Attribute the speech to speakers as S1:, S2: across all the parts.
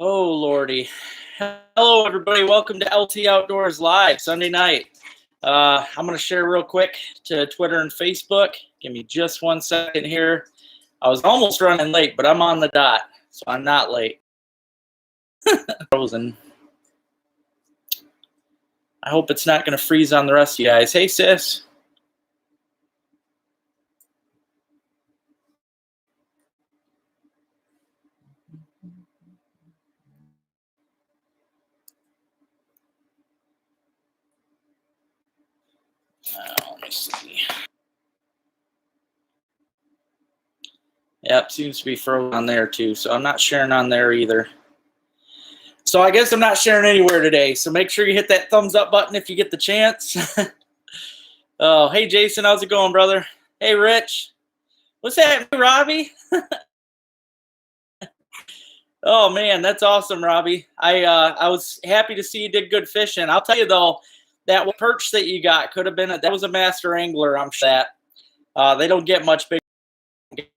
S1: Oh, Lordy. Hello, everybody. Welcome to LT Outdoors Live, Sunday night. I'm going to share real quick to Twitter and Facebook. Give me just 1 second here. I was almost running late, but I'm on the dot, so I'm not late. Frozen. I hope it's not going to freeze on the rest of you guys. Hey, sis. Let me see. Yep, seems to be frozen on there too, so I'm not sharing on there either. So I guess I'm not sharing anywhere today, so make sure you hit that thumbs up button if you get the chance. Oh, hey, Jason, how's it going, brother? Hey, Rich. What's happening, Robbie? Oh, man, that's awesome, Robbie. I was happy to see you did good fishing. I'll tell you, though, that perch that you got could have been that was a master angler, I'm sure that. They don't get much bigger. I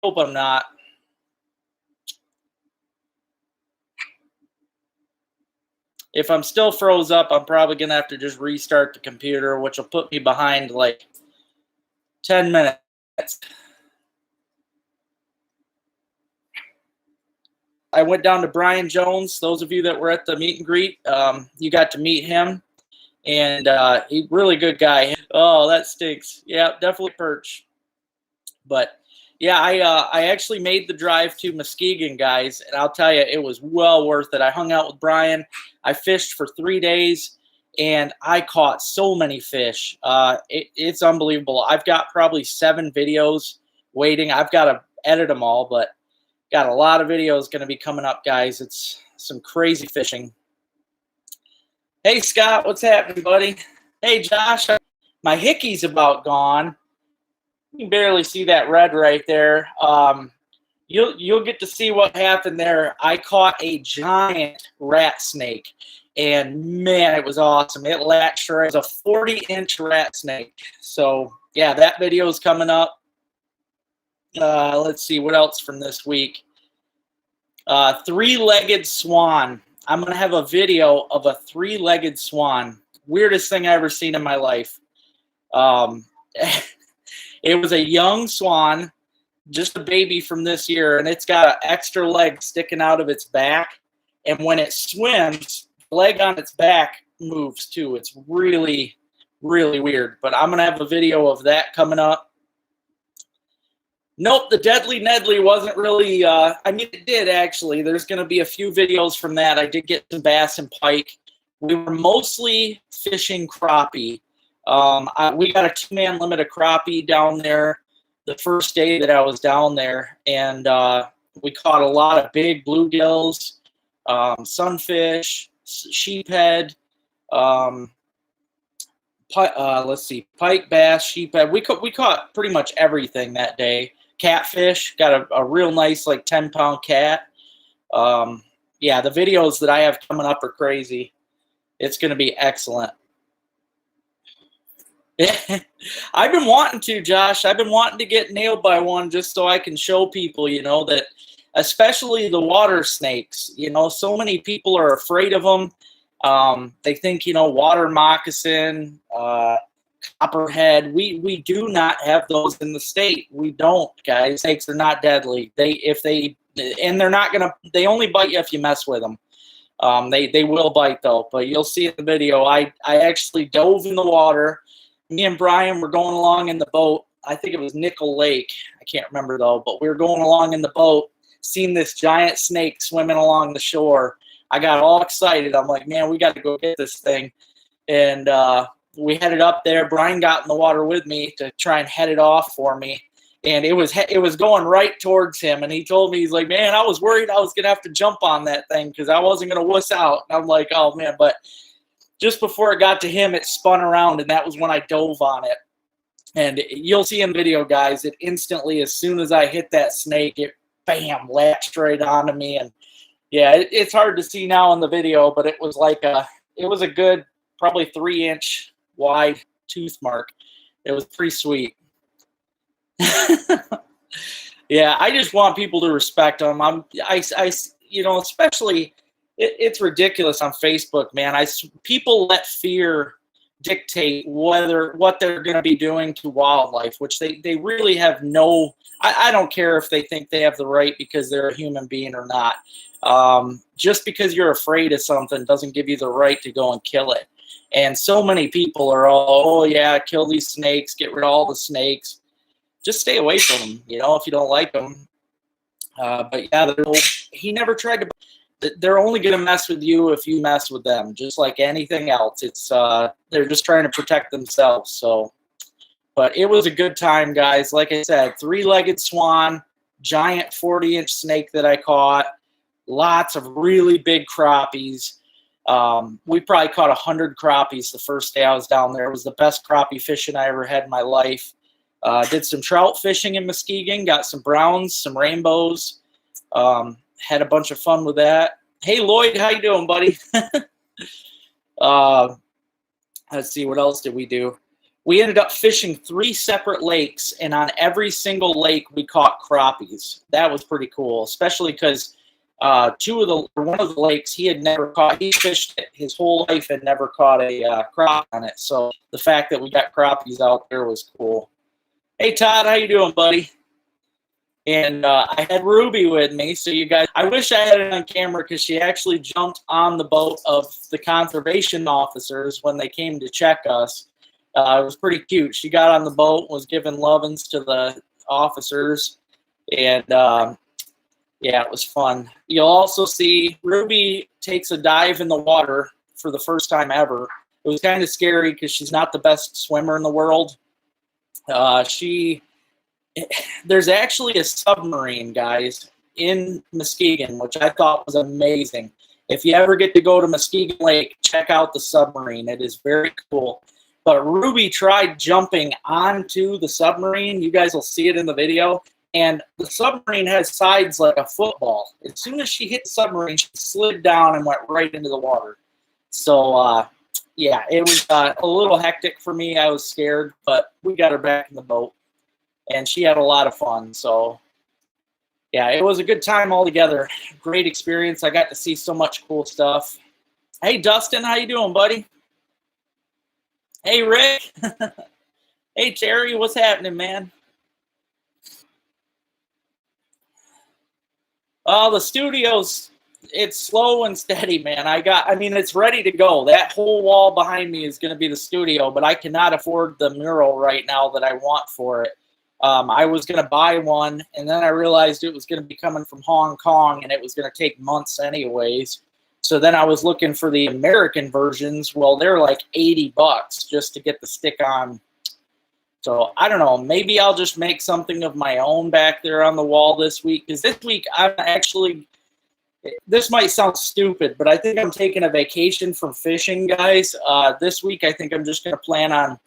S1: hope I'm not. If I'm still froze up, I'm probably going to have to just restart the computer, which will put me behind like 10 minutes. I went down to Brian Jones. Those of you that were at the meet and greet, you got to meet him. And he's a really good guy. Oh, that stinks. Yeah, definitely perch. But yeah, I actually made the drive to Muskegon, guys, and I'll tell you, it was well worth it. I hung out with Brian. I fished for 3 days, and I caught so many fish. It's unbelievable. I've got probably 7 videos waiting. I've got to edit them all, but got a lot of videos going to be coming up, guys. It's some crazy fishing. Hey, Scott, what's happening, buddy? Hey, Josh, my hickey's about gone. You can barely see that red right there. You'll get to see what happened there. I caught a giant rat snake, and man, it was awesome. It latched right. It was a 40-inch rat snake. So yeah, that video is coming up. Let's see what else from this week. 3-legged swan. I'm gonna have a video of a 3-legged swan. Weirdest thing I ever seen in my life. It was a young swan, just a baby from this year, and it's got an extra leg sticking out of its back. And when it swims, the leg on its back moves too. It's really, really weird. But I'm going to have a video of that coming up. Nope, the Deadly Nedley wasn't really, I mean, it did actually. There's going to be a few videos from that. I did get some bass and pike. We were mostly fishing crappie. We got a 2-man limit of crappie down there the first day that I was down there, and we caught a lot of big bluegills, sunfish, sheephead, let's see, pike, bass, sheephead. We caught pretty much everything that day. Catfish, got a real nice like 10-pound cat. Yeah, the videos that I have coming up are crazy. It's going to be excellent. I've been wanting to, Josh. I've been wanting to get nailed by one just so I can show people, you know, that especially the water snakes, you know, so many people are afraid of them. They think, you know, water moccasin, copperhead. We do not have those in the state. We don't, guys. Snakes are not deadly. They're not going to, they only bite you if you mess with them. They will bite though, but you'll see in the video, I actually dove in the water. Me and Brian were going along in the boat. I think it was Nickel Lake. I can't remember, though. But we were going along in the boat, seeing this giant snake swimming along the shore. I got all excited. I'm like, man, we got to go get this thing. And we headed up there. Brian got in the water with me to try and head it off for me. And it was going right towards him. And he told me, he's like, man, I was worried I was going to have to jump on that thing because I wasn't going to wuss out. And I'm like, oh, man. But just before it got to him, it spun around, and that was when I dove on it. And you'll see in the video, guys, it instantly, as soon as I hit that snake, it, bam, latched right onto me. And, yeah, it's hard to see now in the video, but it was like it was a good, probably 3-inch wide tooth mark. It was pretty sweet. Yeah, I just want people to respect them. You know, especially it's ridiculous on Facebook, man. People let fear dictate what they're going to be doing to wildlife, which they really have no. I don't care if they think they have the right because they're a human being or not. Just because you're afraid of something doesn't give you the right to go and kill it. And so many people are all, oh yeah, kill these snakes, get rid of all the snakes. Just stay away from them, you know, if you don't like them. But yeah, he never tried to. They're only going to mess with you if you mess with them, just like anything else. It's they're just trying to protect themselves. So, but it was a good time, guys. Like I said, 3-legged swan, giant 40-inch snake that I caught, lots of really big crappies. We probably caught 100 crappies the first day I was down there. It was the best crappie fishing I ever had in my life. Did some trout fishing in Muskegon, got some browns, some rainbows. Had a bunch of fun with that. Hey, Lloyd, how you doing, buddy? Let's see, what else did we do? We ended up fishing 3 separate lakes, and on every single lake, we caught crappies. That was pretty cool, especially because one of the lakes he had never caught. He fished it his whole life and never caught a crappie on it. So the fact that we got crappies out there was cool. Hey, Todd, how you doing, buddy? And I had Ruby with me, so you guys, I wish I had it on camera because she actually jumped on the boat of the conservation officers when they came to check us. It was pretty cute. She got on the boat, was giving lovin's to the officers, and yeah, it was fun. You'll also see Ruby takes a dive in the water for the first time ever. It was kind of scary because she's not the best swimmer in the world. There's actually a submarine, guys, in Muskegon, which I thought was amazing. If you ever get to go to Muskegon Lake, check out the submarine. It is very cool. But Ruby tried jumping onto the submarine. You guys will see it in the video. And the submarine has sides like a football. As soon as she hit the submarine, she slid down and went right into the water. So, yeah, it was a little hectic for me. I was scared, but we got her back in the boat. And she had a lot of fun. So, yeah, it was a good time altogether. Great experience. I got to see so much cool stuff. Hey, Dustin, how you doing, buddy? Hey, Rick. Hey, Terry, what's happening, man? Oh, the studio's, it's slow and steady, man. I mean, it's ready to go. That whole wall behind me is going to be the studio, but I cannot afford the mural right now that I want for it. I was going to buy one, and then I realized it was going to be coming from Hong Kong, and it was going to take months anyways. So then I was looking for the American versions. Well, they're like $80 just to get the stick on. So I don't know. Maybe I'll just make something of my own back there on the wall this week. Because this week I'm actually, this might sound stupid, but I think I'm taking a vacation from fishing, guys. This week I think I'm just going to plan on,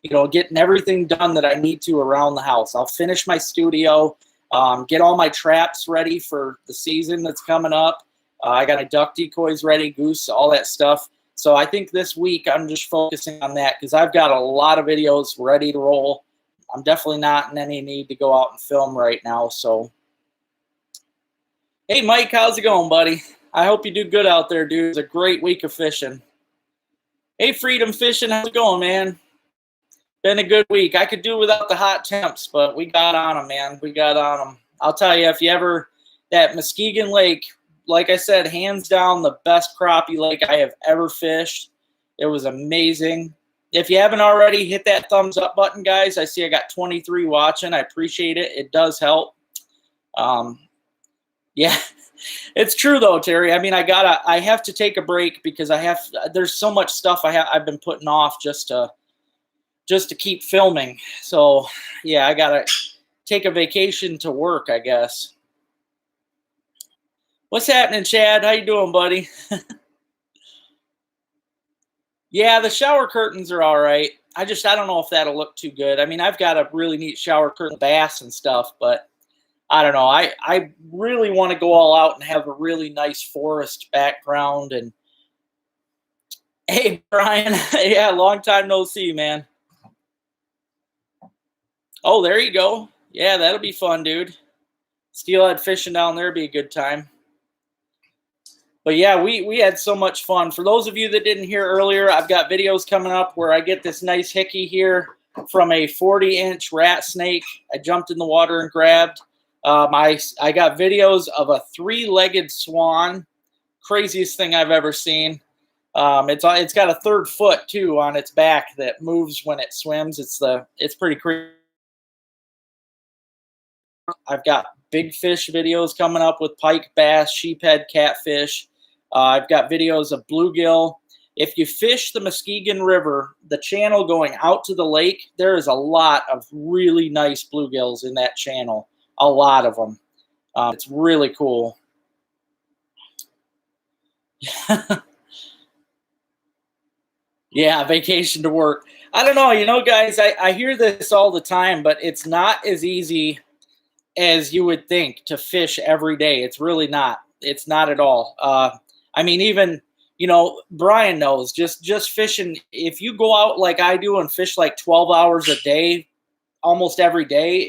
S1: you know, getting everything done that I need to around the house. I'll finish my studio, get all my traps ready for the season that's coming up. I got my duck decoys ready, goose, all that stuff. So I think this week I'm just focusing on that because I've got a lot of videos ready to roll. I'm definitely not in any need to go out and film right now. So, hey, Mike, how's it going, buddy? I hope you do good out there, dude. It's a great week of fishing. Hey, Freedom Fishing, how's it going, man? Been a good week. I could do without the hot temps, but we got on them, man. We got on them. I'll tell you, if you ever, that Muskegon Lake, like I said, hands down the best crappie lake I have ever fished. It was amazing. If you haven't already, hit that thumbs up button, guys. I see I got 23 watching. I appreciate it. It does help. Yeah, it's true though, Terry. I mean, I have to take a break because there's so much stuff I've been putting off just to keep filming. So yeah, I gotta take a vacation to work, I guess. What's happening, Chad? How you doing, buddy? Yeah, the shower curtains are all right. I don't know if that'll look too good. I mean, I've got a really neat shower curtain, bass and stuff, but I don't know. I really want to go all out and have a really nice forest background. And hey, Brian, yeah, long time no see, man. Oh, there you go. Yeah, that'll be fun, dude. Steelhead fishing down there would be a good time. But yeah, we had so much fun. For those of you that didn't hear earlier, I've got videos coming up where I get this nice hickey here from a 40-inch rat snake. I jumped in the water and grabbed. I got videos of a 3-legged swan, craziest thing I've ever seen. It's got a 3rd foot too on its back that moves when it swims. It's pretty crazy. I've got big fish videos coming up with pike, bass, sheephead, catfish. I've got videos of bluegill. If you fish the Muskegon River, the channel going out to the lake, there is a lot of really nice bluegills in that channel. A lot of them. It's really cool. Yeah, vacation to work. I don't know, guys, I hear this all the time, but it's not as easy as you would think to fish every day. It's really not. It's not at all. I mean, even, Brian knows, just fishing, if you go out like I do and fish like 12 hours a day, almost every day,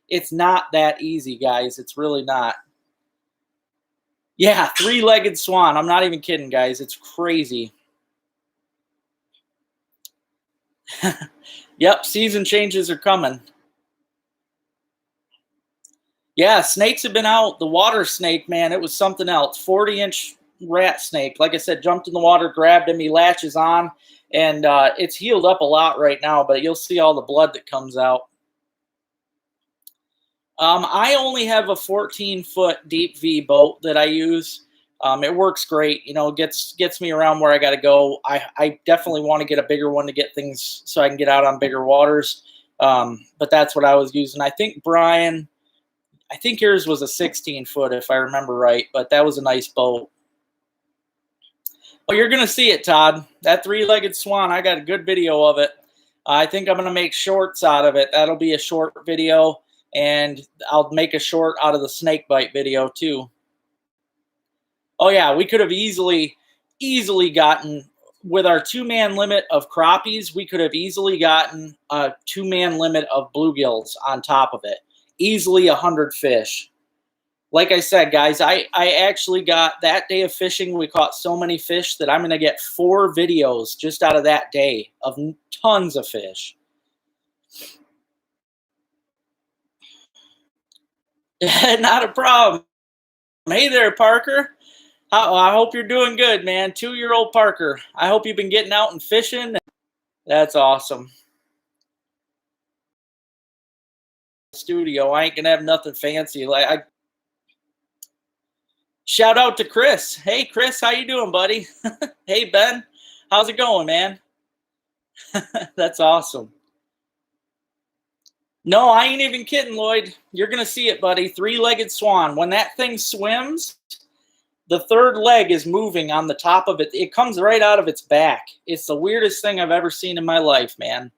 S1: it's not that easy, guys. It's really not. Yeah, 3-legged swan. I'm not even kidding, guys. It's crazy. Yep, season changes are coming. Yeah, snakes have been out. The water snake, man, it was something else. 40-inch rat snake. Like I said, jumped in the water, grabbed him. He latches on, and it's healed up a lot right now, but you'll see all the blood that comes out. I only have a 14-foot deep V boat that I use. It works great. Gets me around where I got to go. I definitely want to get a bigger one to get things so I can get out on bigger waters. But that's what I was using. I think Brian, yours was a 16-foot if I remember right, but that was a nice boat. Well, you're going to see it, Todd. That 3-legged swan, I got a good video of it. I think I'm going to make shorts out of it. That'll be a short video, and I'll make a short out of the snake bite video too. Oh yeah, we could have easily gotten, with our 2-man limit of crappies, we could have easily gotten a 2-man limit of bluegills on top of it. Easily 100 fish. Like I said, guys, I actually got, that day of fishing, we caught so many fish that I'm going to get 4 videos just out of that day of tons of fish. Not a problem. Hey there, Parker. I hope you're doing good, man. 2-year-old Parker. I hope you've been getting out and fishing. That's awesome. Studio. I ain't gonna have nothing fancy. Shout out to Chris. Hey, Chris, how you doing, buddy? Hey, Ben, how's it going, man? That's awesome. No, I ain't even kidding, Lloyd. You're gonna see it, buddy. 3-legged swan. When that thing swims, the 3rd leg is moving on the top of it. It comes right out of its back. It's the weirdest thing I've ever seen in my life, man.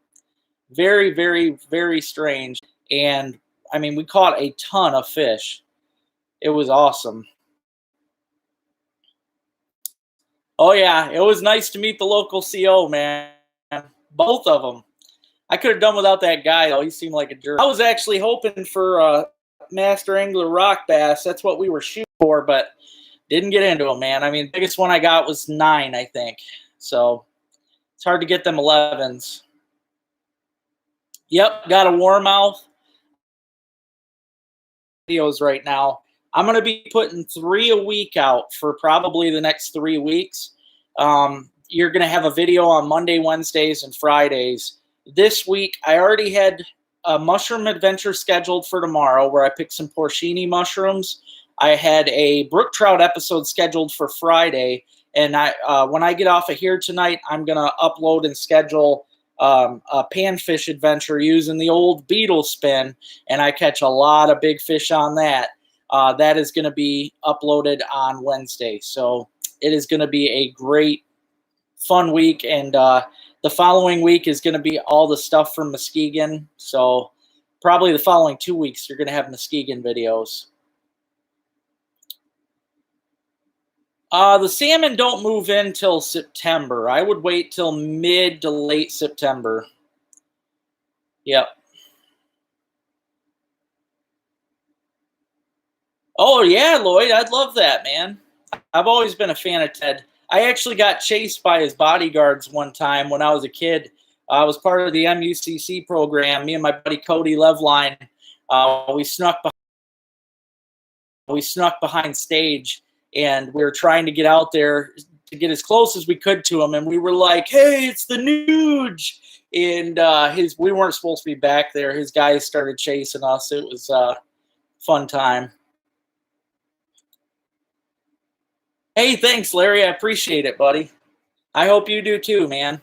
S1: Very, very, very strange. And, I mean, we caught a ton of fish. It was awesome. Oh, yeah. It was nice to meet the local CO, man. Both of them. I could have done without that guy, though. He seemed like a jerk. I was actually hoping for Master Angler Rock Bass. That's what we were shooting for, but didn't get into them, man. I mean, the biggest one I got was 9, I think. So it's hard to get them 11s. Yep, got a warmouth. Videos right now. I'm going to be putting 3 a week out for probably the next 3 weeks. You're going to have a video on Monday, Wednesdays, and Fridays. This week, I already had a mushroom adventure scheduled for tomorrow where I picked some porcini mushrooms. I had a brook trout episode scheduled for Friday, and when I get off of here tonight, I'm going to upload and schedule a panfish adventure using the old beetle spin, and I catch a lot of big fish on that. That is going to be uploaded on Wednesday, so it is going to be a great, fun week, and the following week is going to be all the stuff from Muskegon, so probably the following 2 weeks you're going to have Muskegon videos. The salmon don't move in till September. I would wait till mid to late September. Yep. Oh yeah, Lloyd, I'd love that, man. I've always been a fan of Ted. I actually got chased by his bodyguards one time when I was a kid. I was part of the MUCC program. Me and my buddy Cody Loveline, we snuck behind stage, and we were trying to get out there to get as close as we could to him. And we were like, "Hey, it's the Nuge!" And we weren't supposed to be back there. His guys started chasing us. It was a fun time. Hey, thanks, Larry. I appreciate it, buddy. I hope you do too, man.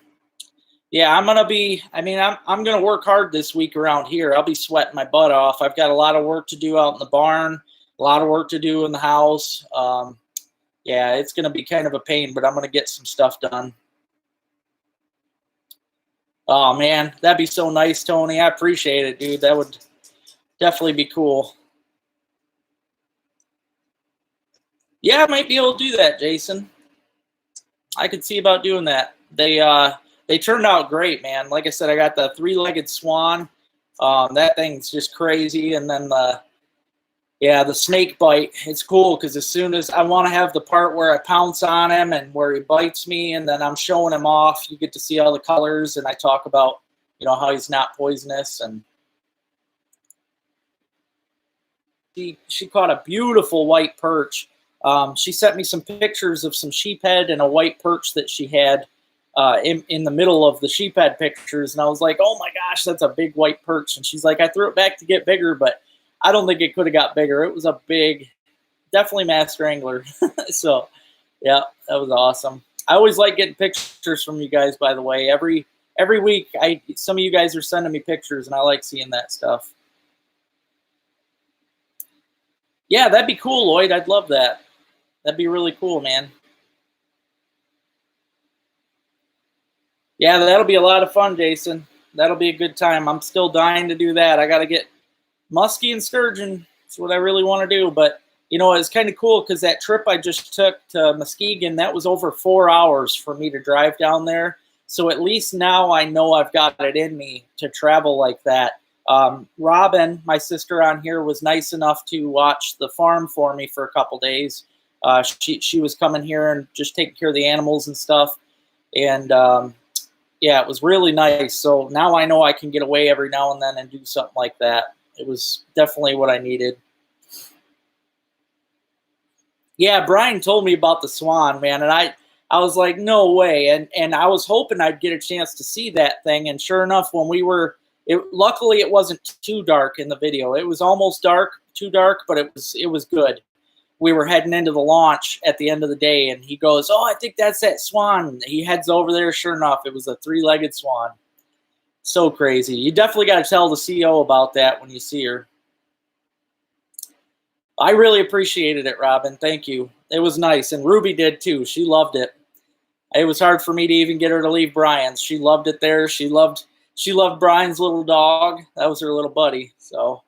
S1: Yeah, I'm gonna work hard this week around here. I'll be sweating my butt off. I've got a lot of work to do out in the barn, a lot of work to do in the house. Yeah, it's gonna be kind of a pain, but I'm gonna get some stuff done. Oh man, that'd be so nice, Tony. I appreciate it, dude. That would definitely be cool. Yeah, I might be able to do that, Jason. I could see about doing that. They turned out great, man. Like I said, I got the three-legged swan. That thing's just crazy. And then the snake bite. It's cool because as soon as I want to have the part where I pounce on him and where he bites me, and then I'm showing him off, you get to see all the colors, and I talk about how he's not poisonous. And she caught a beautiful white perch. She sent me some pictures of some sheephead and a white perch that she had in the middle of the sheephead pictures. And I was like, oh my gosh, that's a big white perch. And she's like, I threw it back to get bigger, but I don't think it could have got bigger. It was a big, definitely master angler. So, yeah, that was awesome. I always like getting pictures from you guys, by the way. Every week, some of you guys are sending me pictures, and I like seeing that stuff. Yeah, that'd be cool, Lloyd. I'd love that. That'd be really cool, man. Yeah, that'll be a lot of fun, Jason. That'll be a good time. I'm still dying to do that. I got to get muskie and sturgeon. That's what I really want to do. But, it's kind of cool because that trip I just took to Muskegon, that was over 4 hours for me to drive down there. So at least now I know I've got it in me to travel like that. Robin, my sister on here, was nice enough to watch the farm for me for a couple days. She was coming here and just taking care of the animals and stuff. And yeah, it was really nice. So now I know I can get away every now and then and do something like that. It was definitely what I needed. Yeah, Brian told me about the swan, man, and I was like, no way. And I was hoping I'd get a chance to see that thing. And sure enough, when luckily it wasn't too dark in the video. It was almost too dark, but it was good. We were heading into the launch at the end of the day, and he goes, oh, I think that's that swan. He heads over there. Sure enough, it was a three-legged swan. So crazy. You definitely got to tell the CO about that when you see her. I really appreciated it, Robin. Thank you. It was nice. And Ruby did too. She loved it. It was hard for me to even get her to leave Brian's. She loved it there. She loved Brian's little dog. That was her little buddy. So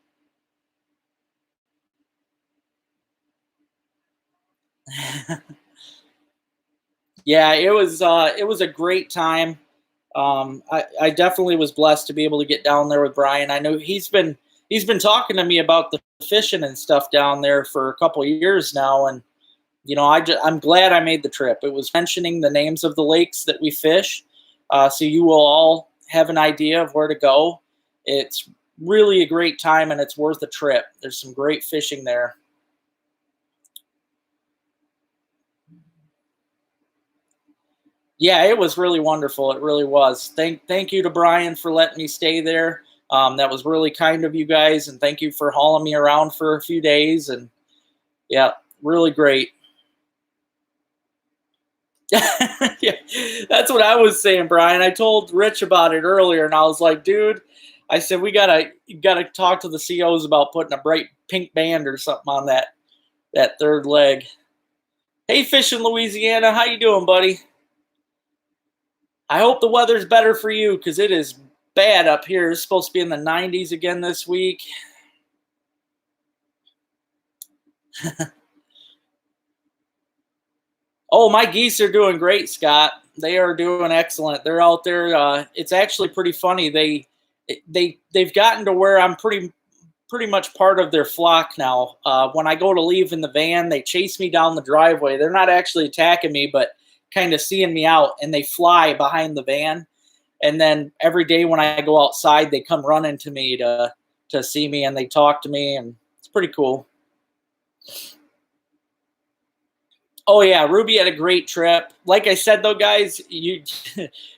S1: yeah, it was a great time. I definitely was blessed to be able to get down there with Brian. I know he's been talking to me about the fishing and stuff down there for a couple of years now, and I'm glad I made the trip. It was mentioning the names of the lakes that we fish, so you will all have an idea of where to go. It's really a great time, and it's worth a trip. There's some great fishing there. Yeah, it was really wonderful. It really was. Thank you to Brian for letting me stay there. That was really kind of you guys, and thank you for hauling me around for a few days. And yeah, really great. Yeah, that's what I was saying, Brian. I told Rich about it earlier, and I was like, dude, I said you gotta talk to the COs about putting a bright pink band or something on that third leg. Hey, Fish in Louisiana, how you doing, buddy? I hope the weather's better for you because it is bad up here. It's supposed to be in the 90s again this week. Oh, my geese are doing great, Scott. They are doing excellent. They're out there. It's actually pretty funny. They've gotten to where I'm pretty pretty much part of their flock now. When I go to leave in the van, they chase me down the driveway. They're not actually attacking me, but kind of seeing me out, and they fly behind the van. And then every day when I go outside, they come running to me to see me, and they talk to me, and it's pretty cool. Oh yeah, Ruby had a great trip. Like I said though, guys, you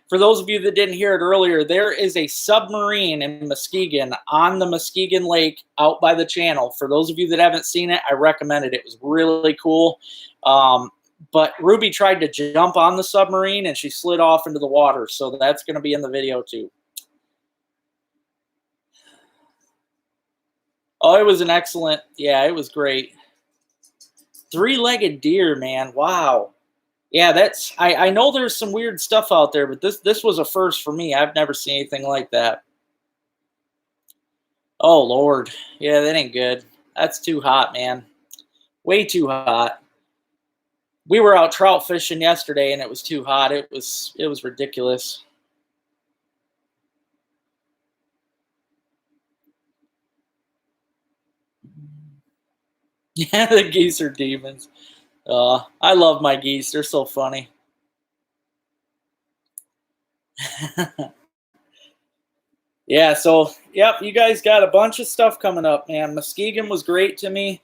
S1: for those of you that didn't hear it earlier, there is a submarine in Muskegon on the Muskegon Lake out by the channel. For those of you that haven't seen it, I recommend it. It was really cool. But Ruby tried to jump on the submarine and she slid off into the water. So that's going to be in the video too. Oh, it was an excellent, yeah, it was great. Three-legged deer, man. Wow. Yeah, that's I know there's some weird stuff out there, but this was a first for me. I've never seen anything like that. Oh Lord. Yeah, that ain't good. That's too hot, man. Way too hot. We were out trout fishing yesterday and it was too hot. It was ridiculous. Yeah, the geese are demons. I love my geese. They're so funny. Yeah, so, yep, you guys got a bunch of stuff coming up, man. Muskegon was great to me.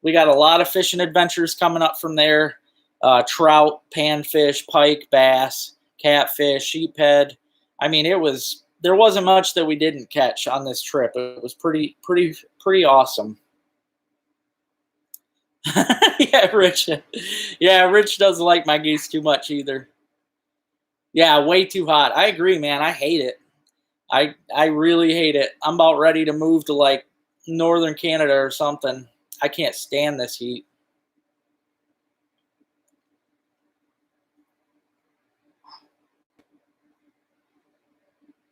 S1: We got a lot of fishing adventures coming up from there. Trout, panfish, pike, bass, catfish, sheephead. I mean, there wasn't much that we didn't catch on this trip. It was pretty awesome. Yeah, Rich. Yeah, Rich doesn't like my geese too much either. Yeah, way too hot. I agree, man. I hate it. I really hate it. I'm about ready to move to like northern Canada or something. I can't stand this heat.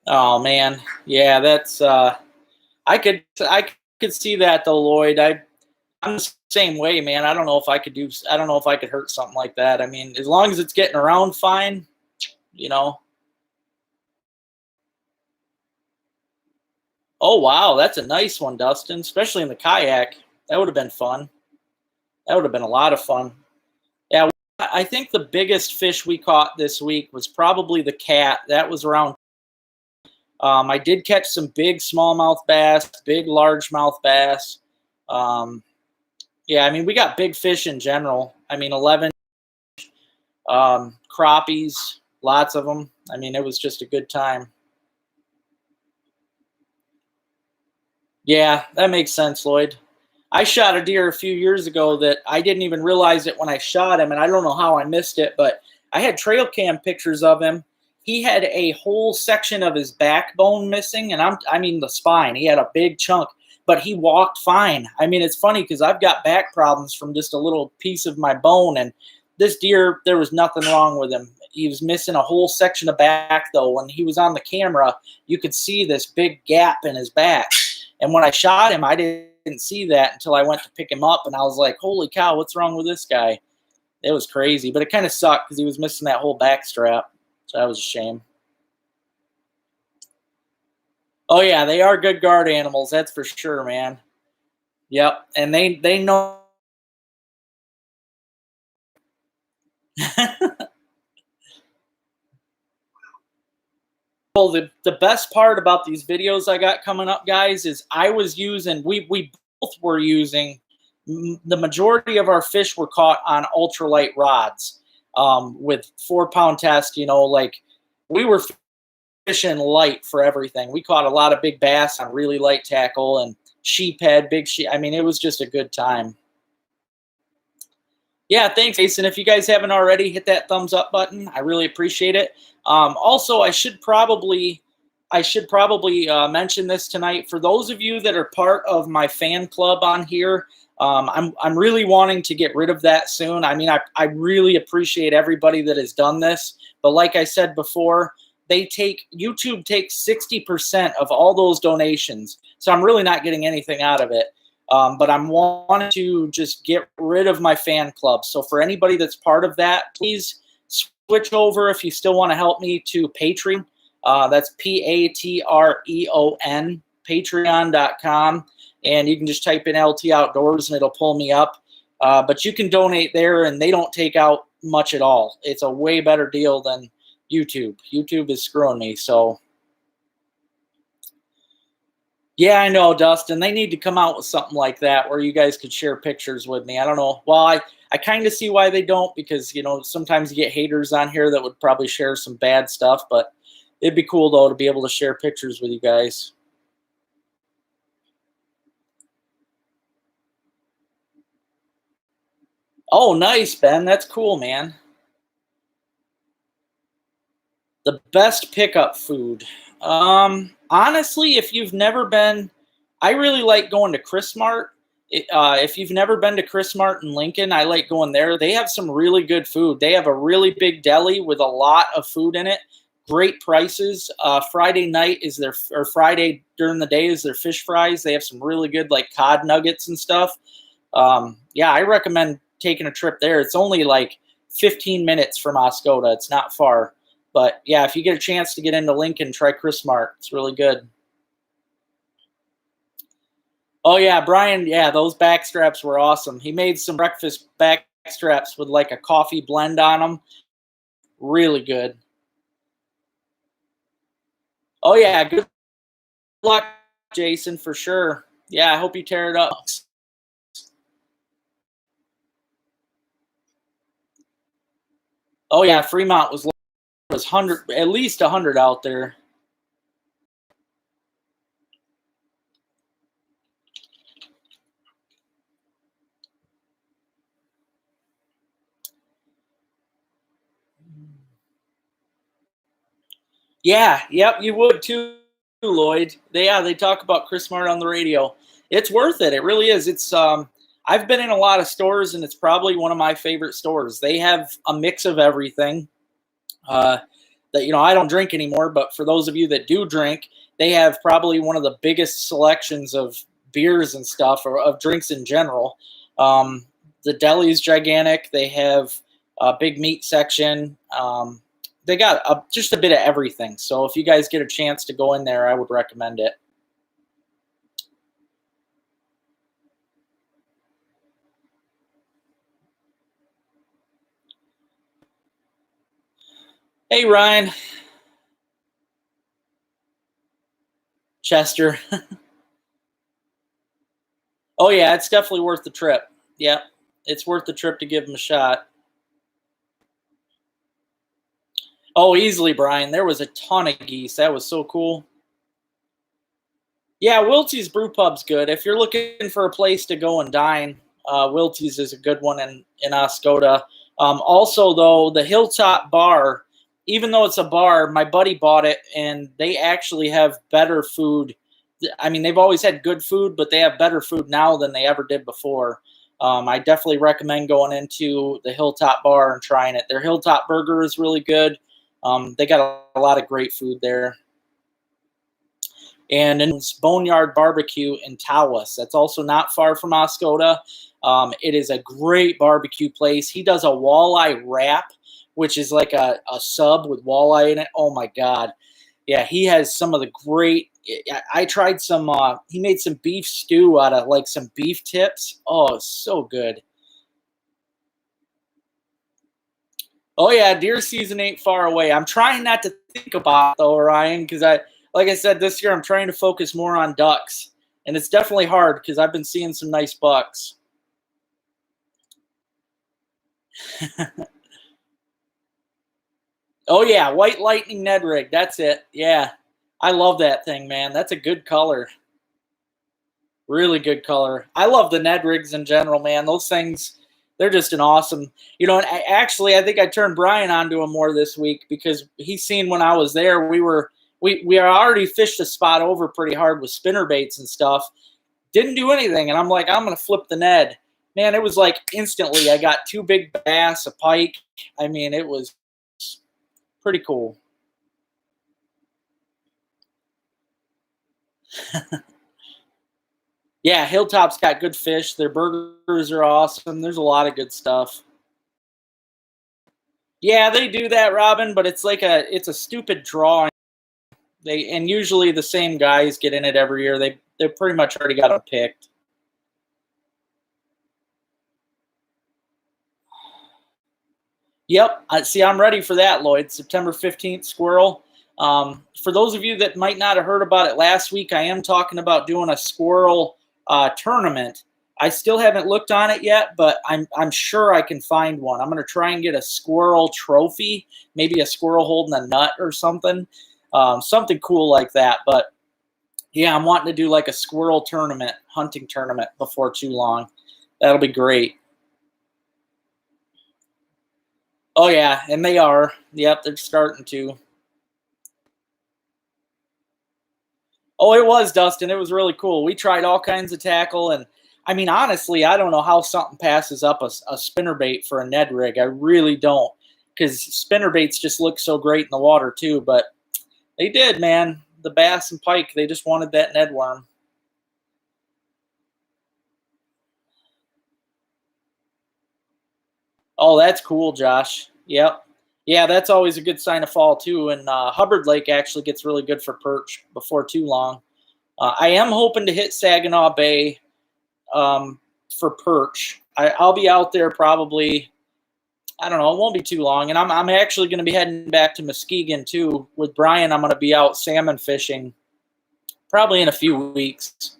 S1: Oh man. Yeah, that's I could see that though, Lloyd. I'm the same way, man. I don't know if I could hurt something like that. I mean, as long as it's getting around fine, you know. Oh wow, that's a nice one, Dustin, especially in the kayak. That would have been fun. That would have been a lot of fun. Yeah, I think the biggest fish we caught this week was probably the cat. That was around. I did catch some big smallmouth bass, big largemouth bass. Yeah, I mean, we got big fish in general. I mean, 11 crappies, lots of them. I mean, it was just a good time. Yeah, that makes sense, Lloyd. I shot a deer a few years ago that I didn't even realize it when I shot him, and I don't know how I missed it, but I had trail cam pictures of him. He had a whole section of his backbone missing, and I mean the spine. He had a big chunk, but he walked fine. I mean, it's funny because I've got back problems from just a little piece of my bone, and this deer, there was nothing wrong with him. He was missing a whole section of back, though. When he was on the camera, you could see this big gap in his back. And when I shot him, I didn't see that until I went to pick him up, and I was like, holy cow, what's wrong with this guy? It was crazy, but it kind of sucked because he was missing that whole back strap, so that was a shame. Oh, yeah, they are good guard animals, that's for sure, man. Yep, and they know. Well, the best part about these videos I got coming up, guys, is we both were using, the majority of our fish were caught on ultralight rods with 4-pound test, like we were fishing light for everything. We caught a lot of big bass on really light tackle and sheephead, big sheep. I mean, it was just a good time. Yeah, thanks, Jason. If you guys haven't already, hit that thumbs up button. I really appreciate it. Also, I should probably mention this tonight. For those of you that are part of my fan club on here, I'm really wanting to get rid of that soon. I mean, I really appreciate everybody that has done this. But like I said before, YouTube takes 60% of all those donations. So I'm really not getting anything out of it. But I'm wanting to just get rid of my fan club. So for anybody that's part of that, please switch over if you still want to help me to Patreon. That's Patreon, patreon.com. and you can just type in LT Outdoors and it'll pull me up. But you can donate there, and they don't take out much at all. It's a way better deal than YouTube. YouTube is screwing me. So, yeah, I know, Dustin. They need to come out with something like that where you guys could share pictures with me. I don't know. Well, I kind of see why they don't, because, you know, sometimes you get haters on here that would probably share some bad stuff. But it'd be cool, though, to be able to share pictures with you guys. Oh, nice, Ben. That's cool, man. The best pickup food. Honestly, if you've never been, I really like going to Chris Mart. If you've never been to Chris Mart in Lincoln, I like going there. They have some really good food. They have a really big deli with a lot of food in it. Great prices. Friday night is their, or Friday during the day is their fish fries. They have some really good like cod nuggets and stuff. Yeah, I recommend taking a trip there. It's only like 15 minutes from Oscoda. It's not far. But yeah, if you get a chance to get into Lincoln, try Chris Mart. It's really good. Oh yeah, Brian. Yeah, those back straps were awesome. He made some breakfast back straps with like a coffee blend on them. Really good. Oh yeah, good luck, Jason, for sure. Yeah, I hope you tear it up. Oh yeah, Fremont was 100, at least 100 out there. Yeah, yep, you would too, Lloyd. They talk about Chris Mart on the radio. It's worth it. It really is. It's I've been in a lot of stores, and it's probably one of my favorite stores. They have a mix of everything. Uh, that, you know, I don't drink anymore, but for those of you that do drink, they have probably one of the biggest selections of beers and stuff, or of drinks in general. The deli is gigantic. They have a big meat section. They got just a bit of everything. So if you guys get a chance to go in there, I would recommend it. Hey, Ryan. Chester. Oh, yeah, it's definitely worth the trip. Yeah, it's worth the trip to give them a shot. Oh, easily, Brian. There was a ton of geese. That was so cool. Yeah, Wiltie's Brew Pub's good. If you're looking for a place to go and dine, Wiltie's is a good one in Oscoda. Also, though, the Hilltop Bar, even though it's a bar, my buddy bought it, and they actually have better food. I mean, they've always had good food, but they have better food now than they ever did before. I definitely recommend going into the Hilltop Bar and trying it. Their Hilltop Burger is really good. They got a lot of great food there. And in Boneyard Barbecue in Tawas. That's also not far from Oscoda. It is a great barbecue place. He does a walleye wrap, which is like a sub with walleye in it. Oh my God. Yeah, he has some of the great. I tried some, he made some beef stew out of like some beef tips. Oh, it's so good. Oh yeah, deer season ain't far away. I'm trying not to think about it, though, Ryan, because like I said, this year I'm trying to focus more on ducks, and it's definitely hard because I've been seeing some nice bucks. Oh yeah, White Lightning Ned rig. That's it. Yeah, I love that thing, man. That's a good color. Really good color. I love the Ned rigs in general, man. Those things, they're just an awesome. You know, and I think I turned Brian onto them more this week because he's seen when I was there. We already fished a spot over pretty hard with spinner baits and stuff. Didn't do anything, and I'm like, I'm gonna flip the Ned. Man, it was like instantly. I got two big bass, a pike. I mean, it was pretty cool. Yeah, Hilltop's got good fish. Their burgers are awesome. There's a lot of good stuff. Yeah, they do that, Robin, but it's a stupid draw. They, and usually the same guys get in it every year. they've pretty much already got them picked. Yep. See, I'm ready for that, Lloyd. September 15th, squirrel. For those of you that might not have heard about it last week, I am talking about doing a squirrel tournament. I still haven't looked on it yet, but I'm sure I can find one. I'm going to try and get a squirrel trophy, maybe a squirrel holding a nut or something, something cool like that. But yeah, I'm wanting to do like a squirrel tournament, hunting tournament before too long. That'll be great. Oh yeah, and they are. Yep, they're starting to. Oh, it was, Dustin. It was really cool. We tried all kinds of tackle, and I mean, honestly, I don't know how something passes up a spinnerbait for a Ned rig. I really don't, because spinnerbaits just look so great in the water too. But they did, man. The bass and pike, they just wanted that Ned worm. Oh, that's cool, Josh. Yep. Yeah, that's always a good sign of fall too. And Hubbard Lake actually gets really good for perch before too long. I am hoping to hit Saginaw Bay for perch. I'll be out there probably. I don't know. It won't be too long, and I'm actually going to be heading back to Muskegon too with Brian. I'm going to be out salmon fishing probably in a few weeks.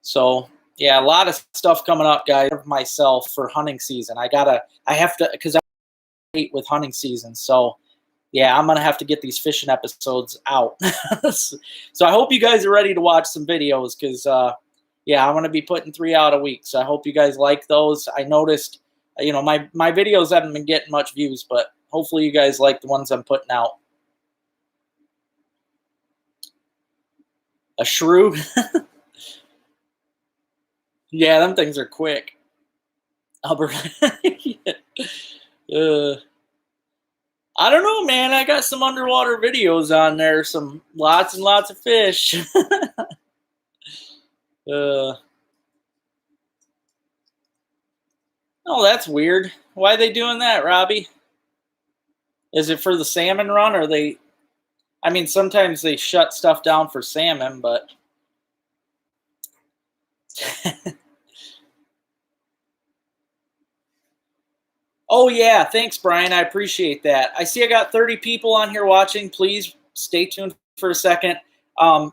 S1: So yeah, a lot of stuff coming up, guys. Myself for hunting season. I have to because I hate with hunting season. So yeah, I'm going to have to get these fishing episodes out. So I hope you guys are ready to watch some videos because, yeah, I'm going to be putting 3 out a week. So I hope you guys like those. I noticed, my videos haven't been getting much views, but hopefully you guys like the ones I'm putting out. A shrew? Yeah, them things are quick. Albert. Yeah. I don't know, man. I got some underwater videos on there. Some lots and lots of fish. Oh, that's weird. Why are they doing that, Robbie? Is it for the salmon run? Or I mean, sometimes they shut stuff down for salmon, but oh yeah, thanks, Brian. I appreciate that. I see I got 30 people on here watching. Please stay tuned for a second. I'm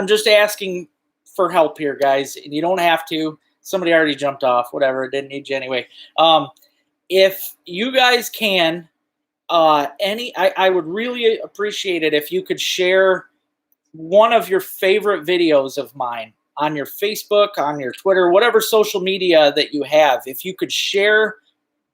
S1: just asking for help here, guys. And you don't have to. Somebody already jumped off. Whatever. It didn't need you anyway. If you guys can, I would really appreciate it if you could share one of your favorite videos of mine on your Facebook, on your Twitter, whatever social media that you have. If you could share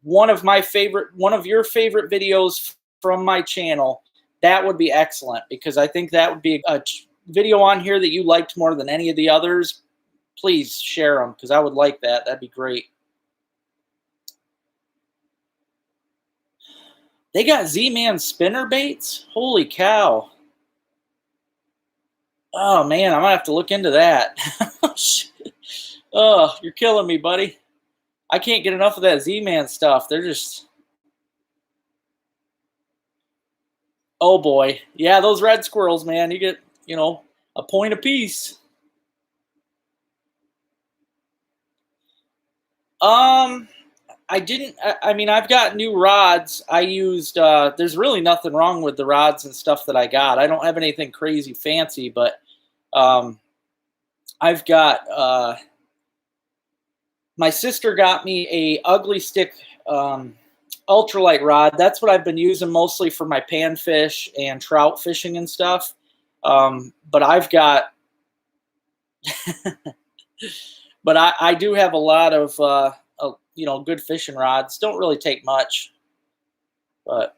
S1: one of your favorite videos from my channel, that would be excellent, because I think that would be a video on here that you liked more than any of the others. Please share them, because I would like that. That'd be great. They got Z-Man spinner baits? Holy cow. Oh, man, I'm going to have to look into that. Oh, you're killing me, buddy. I can't get enough of that Z-Man stuff. They're just... Oh, boy. Yeah, those red squirrels, man. You get, a point apiece. I mean, I've got new rods. I used, there's really nothing wrong with the rods and stuff that I got. I don't have anything crazy fancy, but I've got, my sister got me a ugly stick ultralight rod. That's what I've been using mostly for my panfish and trout fishing and stuff. But I've got, but I do have a lot of, good fishing rods. Don't really take much. But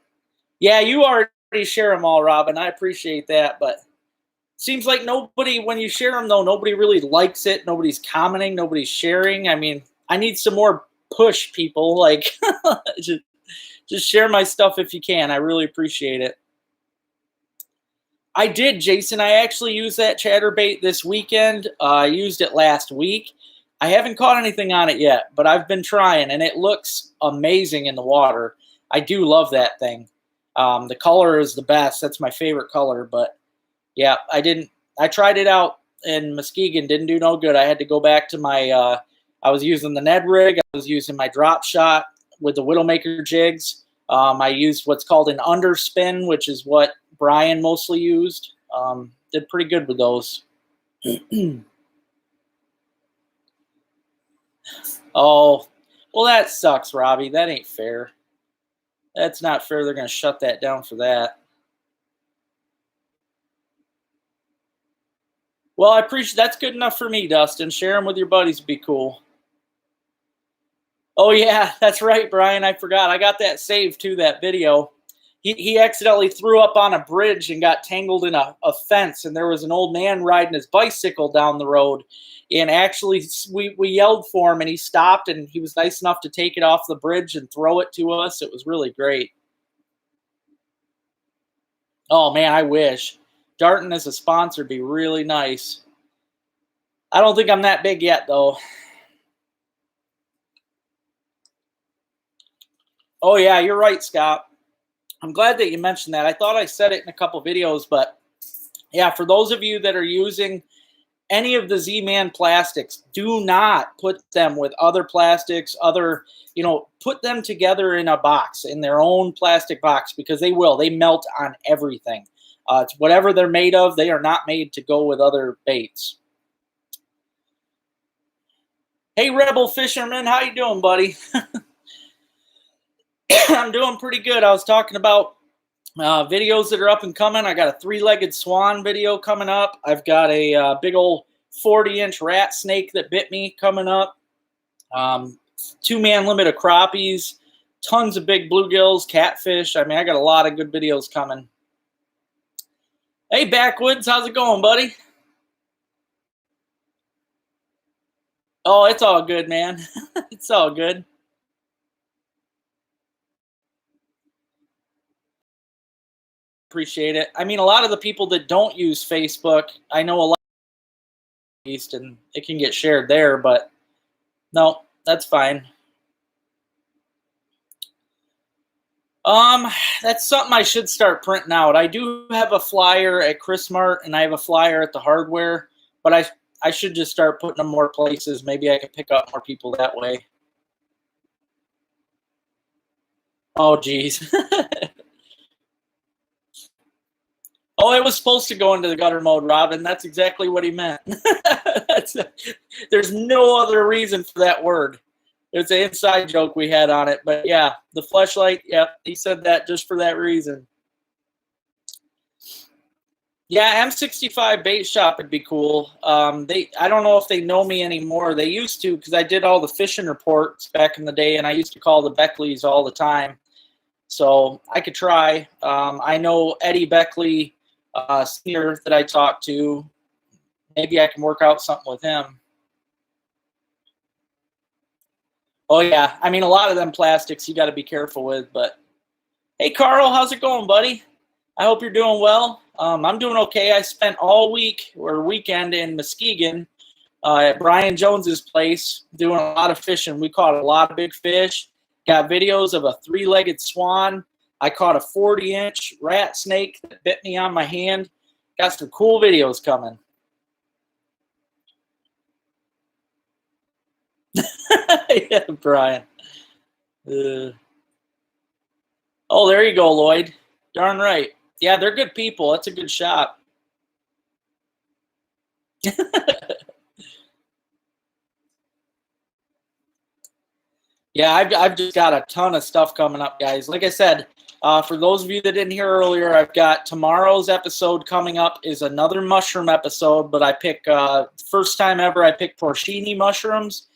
S1: yeah, you already share them all, Robin. I appreciate that. But seems like nobody, when you share them, though, nobody really likes it. Nobody's commenting. Nobody's sharing. I mean, I need some more push, people. Like, just share my stuff if you can. I really appreciate it. I did, Jason. I actually used that chatterbait this weekend. I used it last week. I haven't caught anything on it yet, but I've been trying, and it looks amazing in the water. I do love that thing. The color is the best. That's my favorite color. But yeah, I didn't I tried it out in Muskegon, didn't do no good. I had to go back to my, I was using the Ned rig. I was using my drop shot with the Widowmaker jigs. I used what's called an underspin, which is what Brian mostly used. Did pretty good with those. Oh, well, that sucks, Robbie. That ain't fair. That's not fair. They're going to shut that down for that. Well, I appreciate that's good enough for me, Dustin. Share them with your buddies would be cool. Oh, yeah, that's right, Brian. I forgot. I got that saved, too, that video. He accidentally threw up on a bridge and got tangled in a fence, and there was an old man riding his bicycle down the road. And actually, we yelled for him, and he stopped, and he was nice enough to take it off the bridge and throw it to us. It was really great. Oh, man, I wish. Darton as a sponsor would be really nice. I don't think I'm that big yet, though. Oh, yeah, you're right, Scott. I'm glad that you mentioned that. I thought I said it in a couple videos, but yeah, for those of you that are using any of the Z-Man plastics, do not put them with other plastics, put them together in a box, in their own plastic box, because they will. They melt on everything. It's whatever they're made of. They are not made to go with other baits. Hey, Rebel Fisherman, how you doing, buddy? I'm doing pretty good. I was talking about videos that are up and coming. I got a 3-legged swan video coming up. I've got a big old 40-inch rat snake that bit me coming up. 2-man limit of crappies. Tons of big bluegills, catfish. I mean, I got a lot of good videos coming. Hey, Backwoods, how's it going, buddy? Oh, it's all good, man. It's all good. Appreciate it. I mean, a lot of the people that don't use Facebook, I know a lot, and it can get shared there, but no, that's fine. That's something I should start printing out. I do have a flyer at Chris Mart, and I have a flyer at the hardware, but I should just start putting them more places. Maybe I could pick up more people that way. Oh, geez. Oh, it was supposed to go into the gutter mode, Robin. That's exactly what he meant. There's no other reason for that word. It's an inside joke we had on it. But, yeah, the fleshlight, yeah, he said that just for that reason. Yeah, M65 Bait Shop would be cool. I don't know if they know me anymore. They used to, because I did all the fishing reports back in the day, and I used to call the Beckleys all the time. So I could try. I know Eddie Beckley, senior that I talked to. Maybe I can work out something with him. Oh, yeah. I mean, a lot of them plastics you got to be careful with. But, hey, Carl, how's it going, buddy? I hope you're doing well. I'm doing okay. I spent all week or weekend in Muskegon at Brian Jones's place doing a lot of fishing. We caught a lot of big fish. Got videos of a 3-legged swan. I caught a 40-inch rat snake that bit me on my hand. Got some cool videos coming. Yeah, Brian. Oh, there you go, Lloyd. Darn right. Yeah, they're good people. That's a good shot. Yeah, I've just got a ton of stuff coming up, guys. Like I said, for those of you that didn't hear earlier, I've got tomorrow's episode coming up is another mushroom episode, but I pick, first time ever, I picked porcini mushrooms.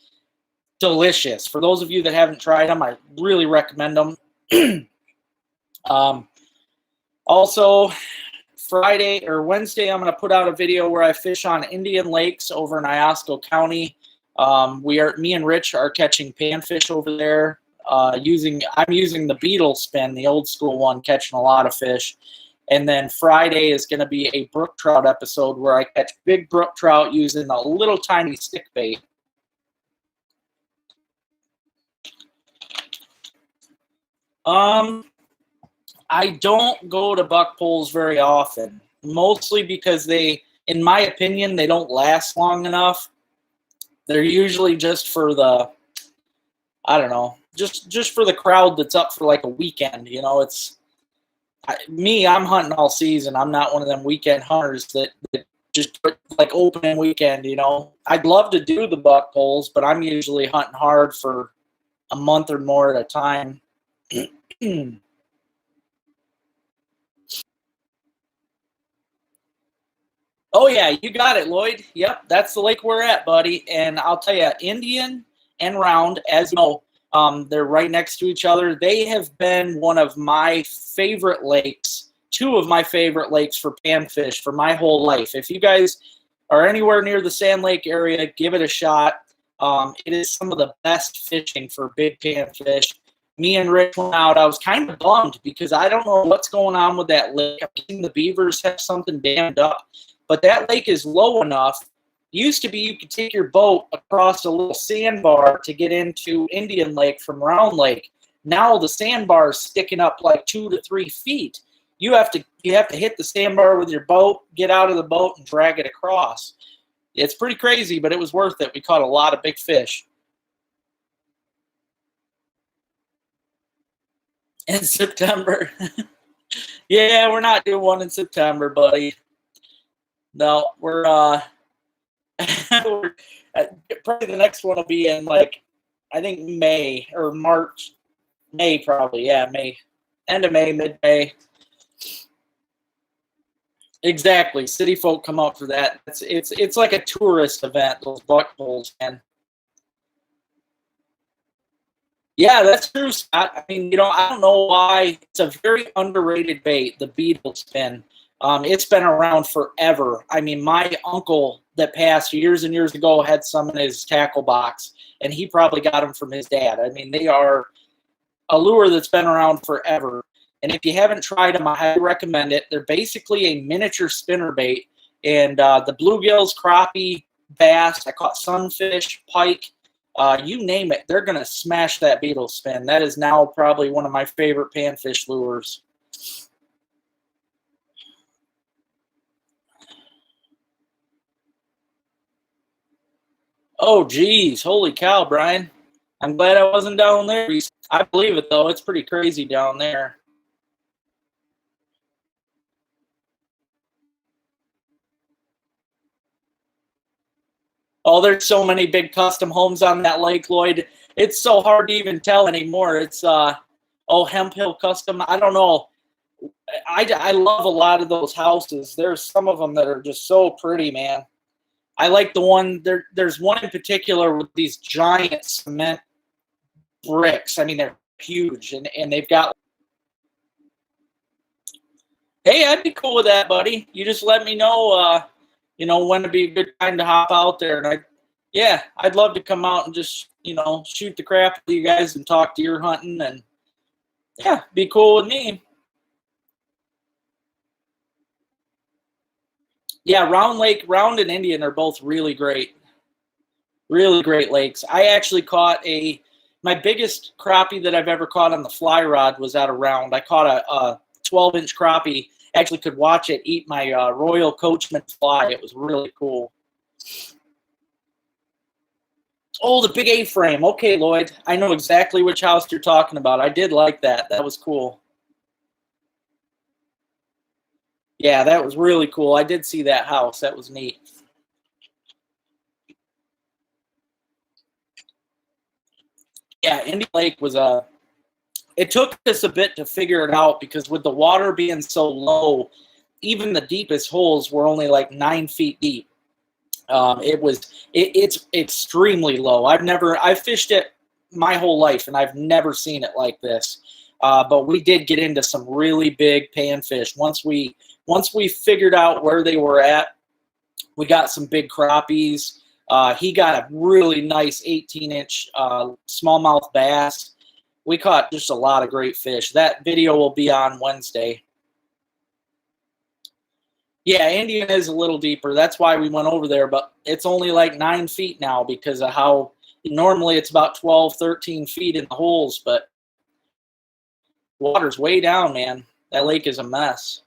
S1: Delicious. For those of you that haven't tried them, I really recommend them. Also, Friday or Wednesday, I'm going to put out a video where I fish on Indian lakes over in Iosco County. Me and Rich are catching panfish over there. I'm using the beetle spin, the old school one, catching a lot of fish. And then Friday is going to be a brook trout episode where I catch big brook trout using a little tiny stick bait. I don't go to buck pools very often, mostly because they in my opinion, they don't last long enough. They're usually just for the, I don't know, just for the crowd that's up for like a weekend. You know, I'm hunting all season. I'm not one of them weekend hunters that just put like opening weekend. You know, I'd love to do the buck polls, but I'm usually hunting hard for a month or more at a time. Oh yeah, you got it, Lloyd. Yep, that's the lake we're at, buddy. And I'll tell you, Indian and Round, as you know, they're right next to each other. They have been one of my favorite lakes, two of my favorite lakes for panfish for my whole life. If you guys are anywhere near the Sand Lake area, give it a shot. It is some of the best fishing for big panfish. Me and Rick went out. I was kind of bummed because I don't know what's going on with that lake. I've seen the beavers have something dammed up. But that lake is low enough. Used to be you could take your boat across a little sandbar to get into Indian Lake from Round Lake. Now the sandbar is sticking up like 2 to 3 feet. You have to hit the sandbar with your boat, get out of the boat, and drag it across. It's pretty crazy, but it was worth it. We caught a lot of big fish. In September. Yeah, we're not doing one in September, buddy. No, we're we're, probably the next one will be in like I think May or March. May probably, yeah, May. End of May, mid-May. Exactly. City folk come out for that. It's like a tourist event, those buck bowls, man. Yeah, that's true, Scott. I mean, you know, I don't know why. It's a very underrated bait, the beetle spin. It's been around forever. I mean, my uncle that passed years and years ago had some in his tackle box, and he probably got them from his dad. I mean, they are a lure that's been around forever. And if you haven't tried them, I highly recommend it. They're basically a miniature spinner bait. And the bluegills, crappie, bass, I caught sunfish, pike, you name it, they're going to smash that beetle spin. That is now probably one of my favorite panfish lures. Oh, geez. Holy cow, Brian. I'm glad I wasn't down there. I believe it, though. It's pretty crazy down there. Oh, there's so many big custom homes on that lake, Lloyd. It's so hard to even tell anymore. It's, Hemp Hill Custom. I don't know. I love a lot of those houses. There's some of them that are just so pretty, man. I like the one there. There's one in particular with these giant cement bricks. I mean, they're huge, and they've got. Hey, I'd be cool with that, buddy. You just let me know. When would be a good time to hop out there, and yeah, I'd love to come out and just shoot the crap with you guys and talk deer hunting, and yeah, be cool with me. Yeah, Round and Indian are both really great lakes. I actually caught my biggest crappie that I've ever caught on the fly rod was at a Round. I caught a 12-inch crappie. Actually, could watch it eat my Royal Coachman fly. It was really cool. Oh, the big A-frame. Okay, Lloyd, I know exactly which house you're talking about. I did like that. That was cool. Yeah, that was really cool. I did see that house. That was neat. Yeah, Indian Lake was it took us a bit to figure it out because with the water being so low, even the deepest holes were only like 9 feet deep. It's extremely low. I've fished it my whole life and I've never seen it like this. But we did get into some really big panfish once we figured out where they were at. We got some big crappies. He got a really nice 18-inch smallmouth bass. We caught just a lot of great fish. That video will be on Wednesday. Yeah, Indian is a little deeper. That's why we went over there, but it's only like 9 feet now because of how normally it's about 12, 13 feet in the holes, but water's way down, man. That lake is a mess.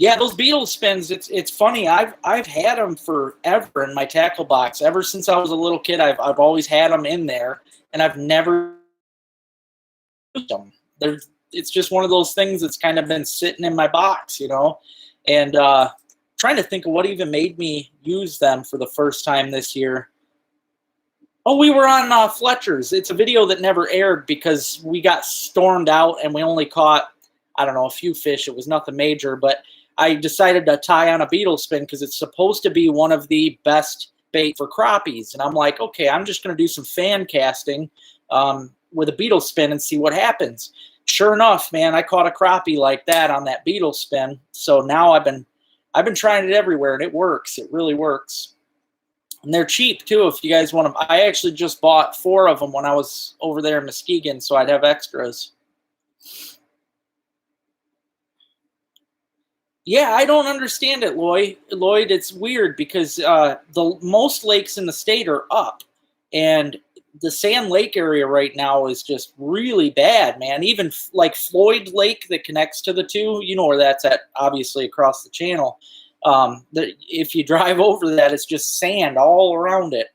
S1: Yeah, those beetle spins. It's funny. I've had them forever in my tackle box. Ever since I was a little kid, I've always had them in there, and I've never used them. It's just one of those things that's kind of been sitting in my box, you know. And trying to think of what even made me use them for the first time this year. Oh, we were on Fletcher's. It's a video that never aired because we got stormed out and we only caught, I don't know, a few fish. It was nothing major, but I decided to tie on a beetle spin because it's supposed to be one of the best bait for crappies. And I'm like, okay, I'm just going to do some fan casting with a beetle spin and see what happens. Sure enough, man, I caught a crappie like that on that beetle spin. So now I've been trying it everywhere, and it works. It really works. And they're cheap, too, if you guys want them. I actually just bought 4 of them when I was over there in Muskegon, so I'd have extras. Yeah, I don't understand it, Lloyd. It's weird because the most lakes in the state are up. And the Sand Lake area right now is just really bad, man. Even like Floyd Lake that connects to the two, you know where that's at, obviously across the channel. If you drive over that, it's just sand all around it.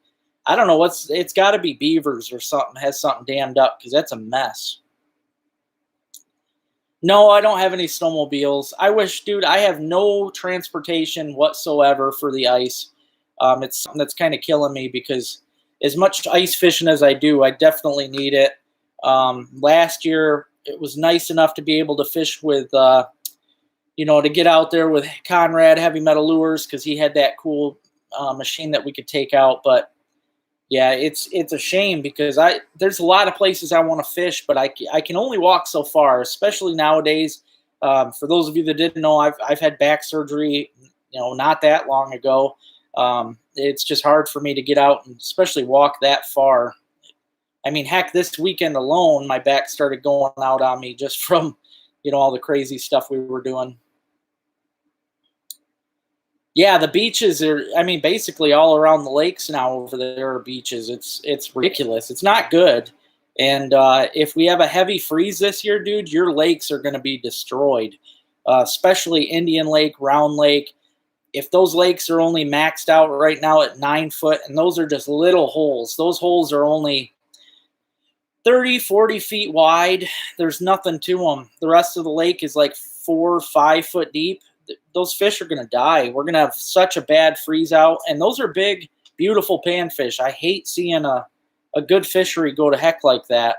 S1: I don't know it's got to be beavers or something, has something dammed up because that's a mess. No, I don't have any snowmobiles. I wish, dude, I have no transportation whatsoever for the ice. It's something that's kind of killing me because as much ice fishing as I do, I definitely need it. Last year, it was nice enough to be able to fish with to get out there with Conrad Heavy Metal Lures because he had that cool machine that we could take out. But yeah, it's a shame because there's a lot of places I want to fish, but I can only walk so far, especially nowadays. For those of you that didn't know, I've had back surgery, not that long ago. It's just hard for me to get out and especially walk that far. I mean, heck, this weekend alone, my back started going out on me just from, all the crazy stuff we were doing. Yeah, the beaches are, basically all around the lakes now over there are beaches. It's ridiculous. It's not good. And if we have a heavy freeze this year, dude, your lakes are going to be destroyed, especially Indian Lake, Round Lake. If those lakes are only maxed out right now at 9 foot, and those are just little holes, those holes are only 30, 40 feet wide. There's nothing to them. The rest of the lake is like 4 or 5 foot deep. Those fish are going to die. We're going to have such a bad freeze out. And those are big, beautiful panfish. I hate seeing a good fishery go to heck like that.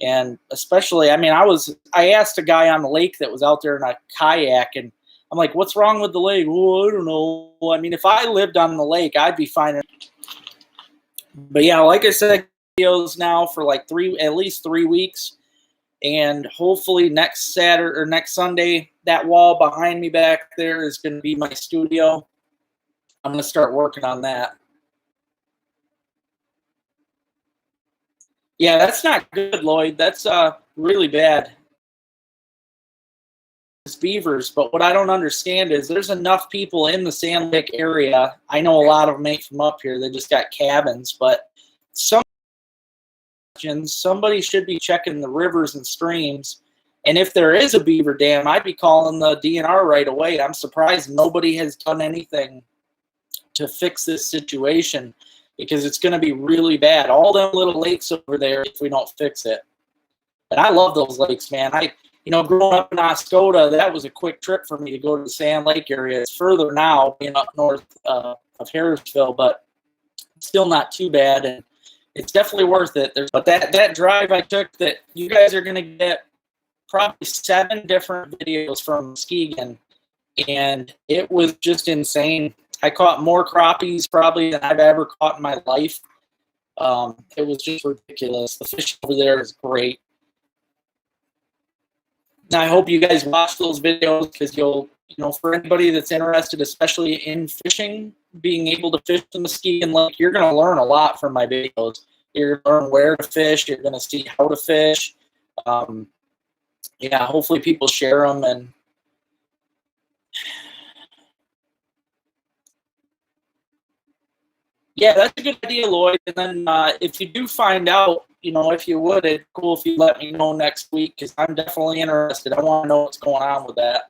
S1: And especially, I asked a guy on the lake that was out there in a kayak, and I'm like, what's wrong with the lake? Oh, I don't know. If I lived on the lake, I'd be fine. But yeah, like I said, videos now for like at least 3 weeks. And hopefully next Saturday or next Sunday, that wall behind me back there is going to be my studio. I'm going to start working on that. Yeah, that's not good, Lloyd. That's really bad. It's beavers, but what I don't understand is there's enough people in the Sand Lake area. I know a lot of them ain't from up here. They just got cabins, but somebody should be checking the rivers and streams. And if there is a beaver dam, I'd be calling the DNR right away. I'm surprised nobody has done anything to fix this situation because it's going to be really bad. All them little lakes over there if we don't fix it. And I love those lakes, man. Growing up in Oscoda, that was a quick trip for me to go to the Sand Lake area. It's further now, being up north of Harrisville, but still not too bad. And it's definitely worth it. But that drive I took, that you guys are going to get probably 7 different videos from Muskegon, and it was just insane. I caught more crappies probably than I've ever caught in my life. It was just ridiculous. The fish over there is great. And I hope you guys watch those videos because for anybody that's interested, especially in fishing, being able to fish the Muskegon Lake, you're going to learn a lot from my videos. You're going to learn where to fish. You're going to see how to fish. Yeah, hopefully people share them. And yeah, that's a good idea, Lloyd. And then if you do find out, if you would, it'd be cool if you let me know next week because I'm definitely interested. I want to know what's going on with that.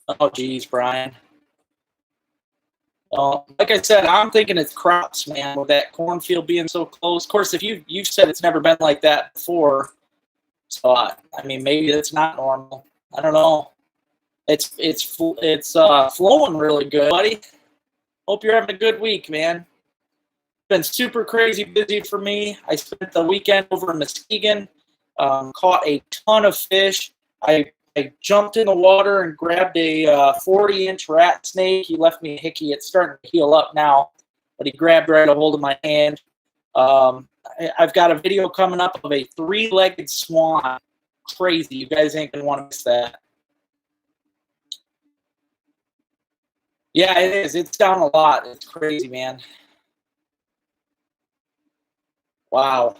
S1: Oh, geez, Brian. Like I said, I'm thinking it's crops, man, with that cornfield being so close. Of course, if you've said it's never been like that before, so I mean, maybe it's not normal. I don't know. It's flowing really good, buddy. Hope you're having a good week, man. Been super crazy busy for me. I spent the weekend over in Muskegon, caught a ton of fish. I jumped in the water and grabbed a 40-inch rat snake. He left me a hickey. It's starting to heal up now, but he grabbed right a hold of my hand. I've got a video coming up of a 3-legged swan. Crazy. You guys ain't going to want to miss that. Yeah, it is. It's down a lot. It's crazy, man. Wow.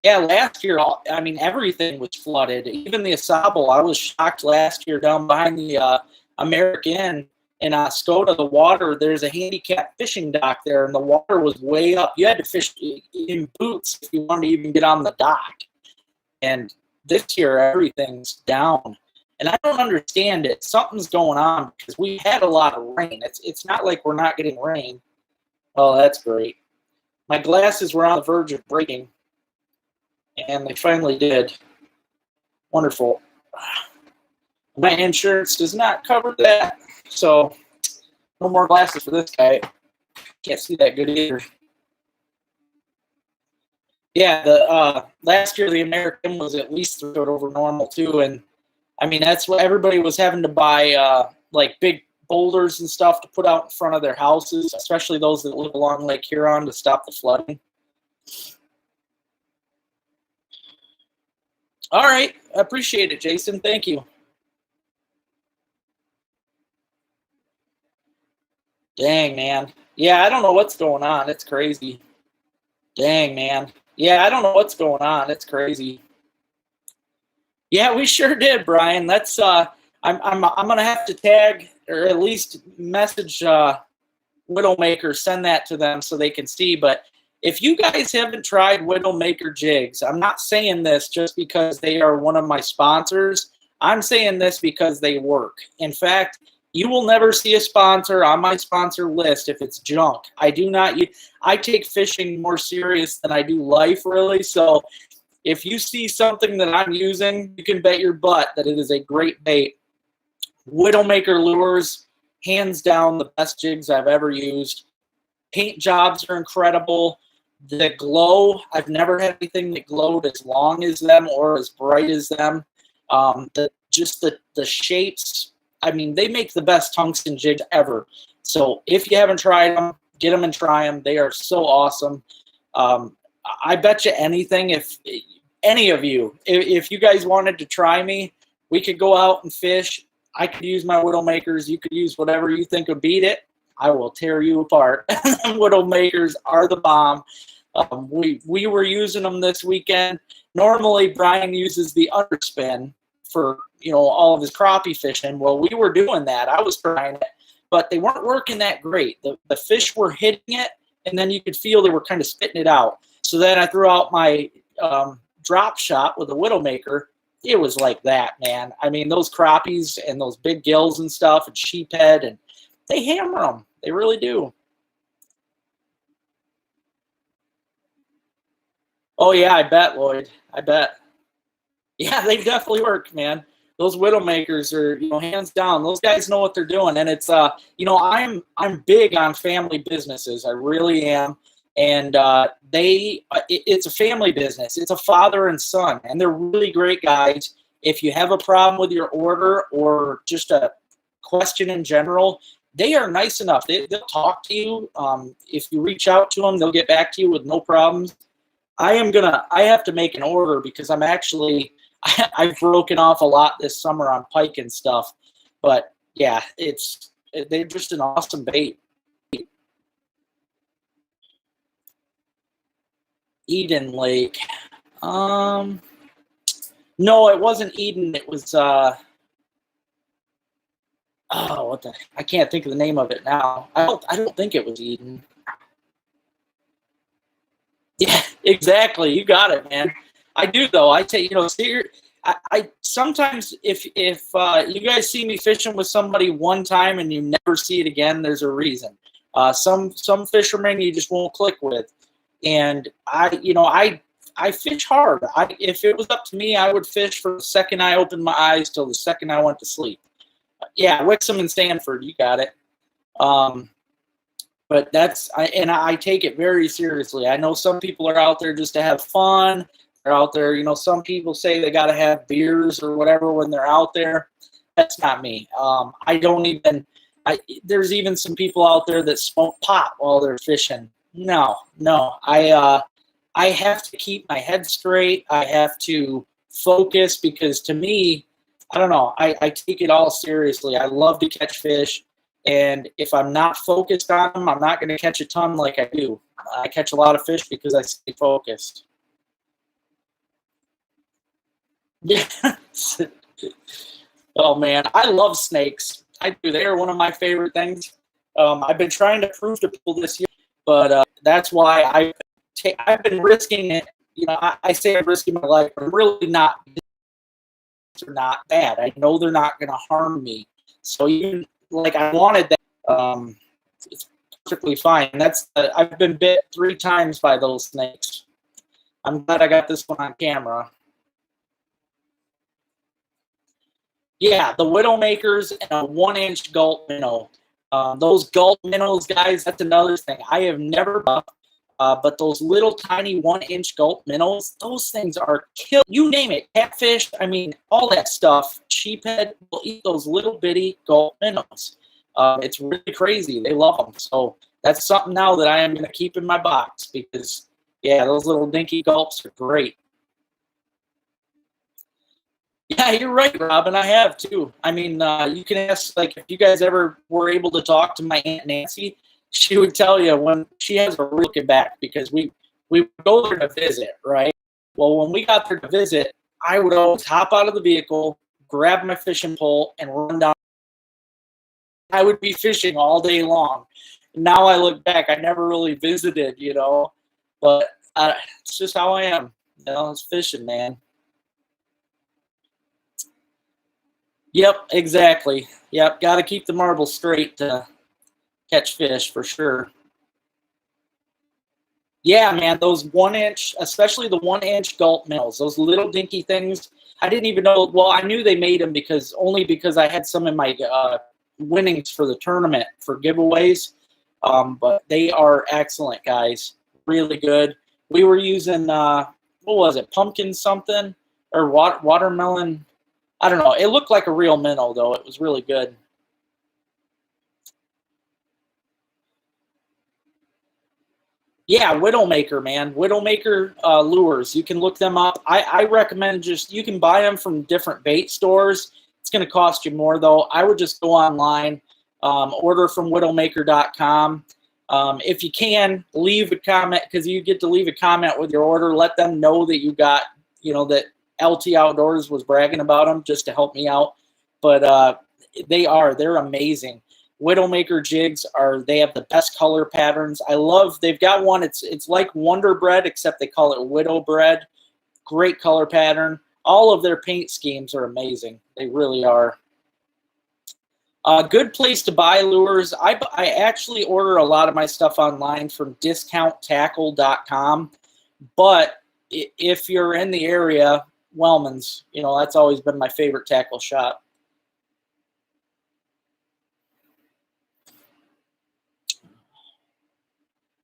S1: Yeah, last year, I mean, everything was flooded. Even the Asable, I was shocked last year down behind the American in Oscoda, the water, there's a handicap fishing dock there, and the water was way up. You had to fish in boots if you wanted to even get on the dock. And this year, everything's down. And I don't understand it. Something's going on because we had a lot of rain. It's not like we're not getting rain. Oh, that's great. My glasses were on the verge of breaking, and they finally did. Wonderful. My insurance does not cover that, so no more glasses for this guy. Can't see that good either. Yeah, the last year the American was at least 3 foot over normal too, and I mean that's what everybody was having to buy, like big boulders and stuff to put out in front of their houses, especially those that live along Lake Huron to stop the flooding. All right, I appreciate it, Jason. Thank you. Dang, man. Yeah, I don't know what's going on. It's crazy. Dang, man. Yeah, I don't know what's going on. It's crazy. Yeah, we sure did, Brian. That's I'm gonna have to tag or at least message Widowmaker, send that to them so they can see. But if you guys haven't tried Widowmaker jigs, I'm not saying this just because they are one of my sponsors. I'm saying this because they work. In fact, you will never see a sponsor on my sponsor list if it's junk. I do not. I take fishing more serious than I do life, really. So if you see something that I'm using, you can bet your butt that it is a great bait. Widowmaker lures, hands down the best jigs I've ever used. Paint jobs are incredible. The glow, I've never had anything that glowed as long as them or as bright as them. The shapes, I mean, they make the best tungsten jigs ever. So if you haven't tried them, get them and try them. They are so awesome. I bet you anything, if any of you, if you guys wanted to try me, we could go out and fish. I could use my Widowmakers. You could use whatever you think would beat it. I will tear you apart. Widowmakers are the bomb. We were using them this weekend. Normally, Brian uses the underspin for all of his crappie fishing. Well, we were doing that. I was trying it, but they weren't working that great. The fish were hitting it, and then you could feel they were kind of spitting it out. So then I threw out my drop shot with a Widowmaker. It was like that, man. I mean, those crappies and those big gills and stuff and sheephead, and they hammer them. They really do. Oh, yeah, I bet, Lloyd. I bet. Yeah, they definitely work, man. Those Widowmakers are, hands down. Those guys know what they're doing, and it's, I'm big on family businesses. I really am, and it's a family business. It's a father and son, and they're really great guys. If you have a problem with your order or just a question in general, they are nice enough. They'll talk to you. If you reach out to them, they'll get back to you with no problems. I have to make an order because I've broken off a lot this summer on pike and stuff. But yeah, they're just an awesome bait. Eden Lake. No, it wasn't Eden. It was I can't think of the name of it now. I don't think it was Eden. Yeah, exactly. You got it, man. I do though. I take, I sometimes if you guys see me fishing with somebody one time and you never see it again, there's a reason. Some fishermen you just won't click with, and I fish hard. If it was up to me, I would fish from the second I opened my eyes till the second I went to sleep. Yeah, Wixom and Stanford, you got it. But I take it very seriously. I know some people are out there just to have fun. They're out there, some people say they got to have beers or whatever when they're out there. That's not me. I don't even. There's even some people out there that smoke pot while they're fishing. No. I have to keep my head straight. I have to focus because to me, I don't know. I take it all seriously. I love to catch fish. And if I'm not focused on them, I'm not going to catch a ton like I do. I catch a lot of fish because I stay focused. Yeah. Oh, man. I love snakes. I do. They are one of my favorite things. I've been trying to prove to people this year, but that's why I've been risking it. I say I'm risking my life, but I'm really not. They're not bad. I know they're not going to harm me. So even like I wanted that, it's perfectly fine. I've been bit 3 times by those snakes. I'm glad I got this one on camera. Yeah, the Widowmakers and a 1-inch gulp minnow. Those gulp minnows, guys, that's another thing. I have never but those little tiny 1-inch gulp minnows, those things are kill. You name it, catfish, I mean, all that stuff. Sheephead will eat those little bitty gulp minnows. It's really crazy. They love them. So that's something now that I am going to keep in my box because, yeah, those little dinky gulps are great. Yeah, you're right, Robin. I have too. I mean, you can ask, like, if you guys ever were able to talk to my Aunt Nancy, she would tell you when she has a looking back because we would go there to visit, right? Well, when we got there to visit, I would always hop out of the vehicle, grab my fishing pole, and run down. I would be fishing all day long. Now I look back, I never really visited, but it's just how I am. It's fishing, man. Yep, exactly. Yep, got to keep the marbles straight to catch fish for sure. Yeah, man, those 1-inch, especially the 1-inch gulp minnows, those little dinky things. I didn't even know. Well, I knew they made them because I had some in my winnings for the tournament for giveaways. But they are excellent, guys. Really good. We were using what was it, pumpkin something or watermelon. I don't know. It looked like a real minnow, though. It was really good. Yeah, Widowmaker, man. Widowmaker lures. You can look them up. I recommend you can buy them from different bait stores. It's going to cost you more, though. I would just go online, order from widowmaker.com. If you can, leave a comment because you get to leave a comment with your order. Let them know that you got, that LT Outdoors was bragging about them just to help me out. But they're amazing. Widowmaker jigs they have the best color patterns. They've got one, it's like Wonder Bread, except they call it Widow Bread. Great color pattern. All of their paint schemes are amazing. They really are. A good place to buy lures. I actually order a lot of my stuff online from discounttackle.com. But if you're in the area, Wellman's, that's always been my favorite tackle shop.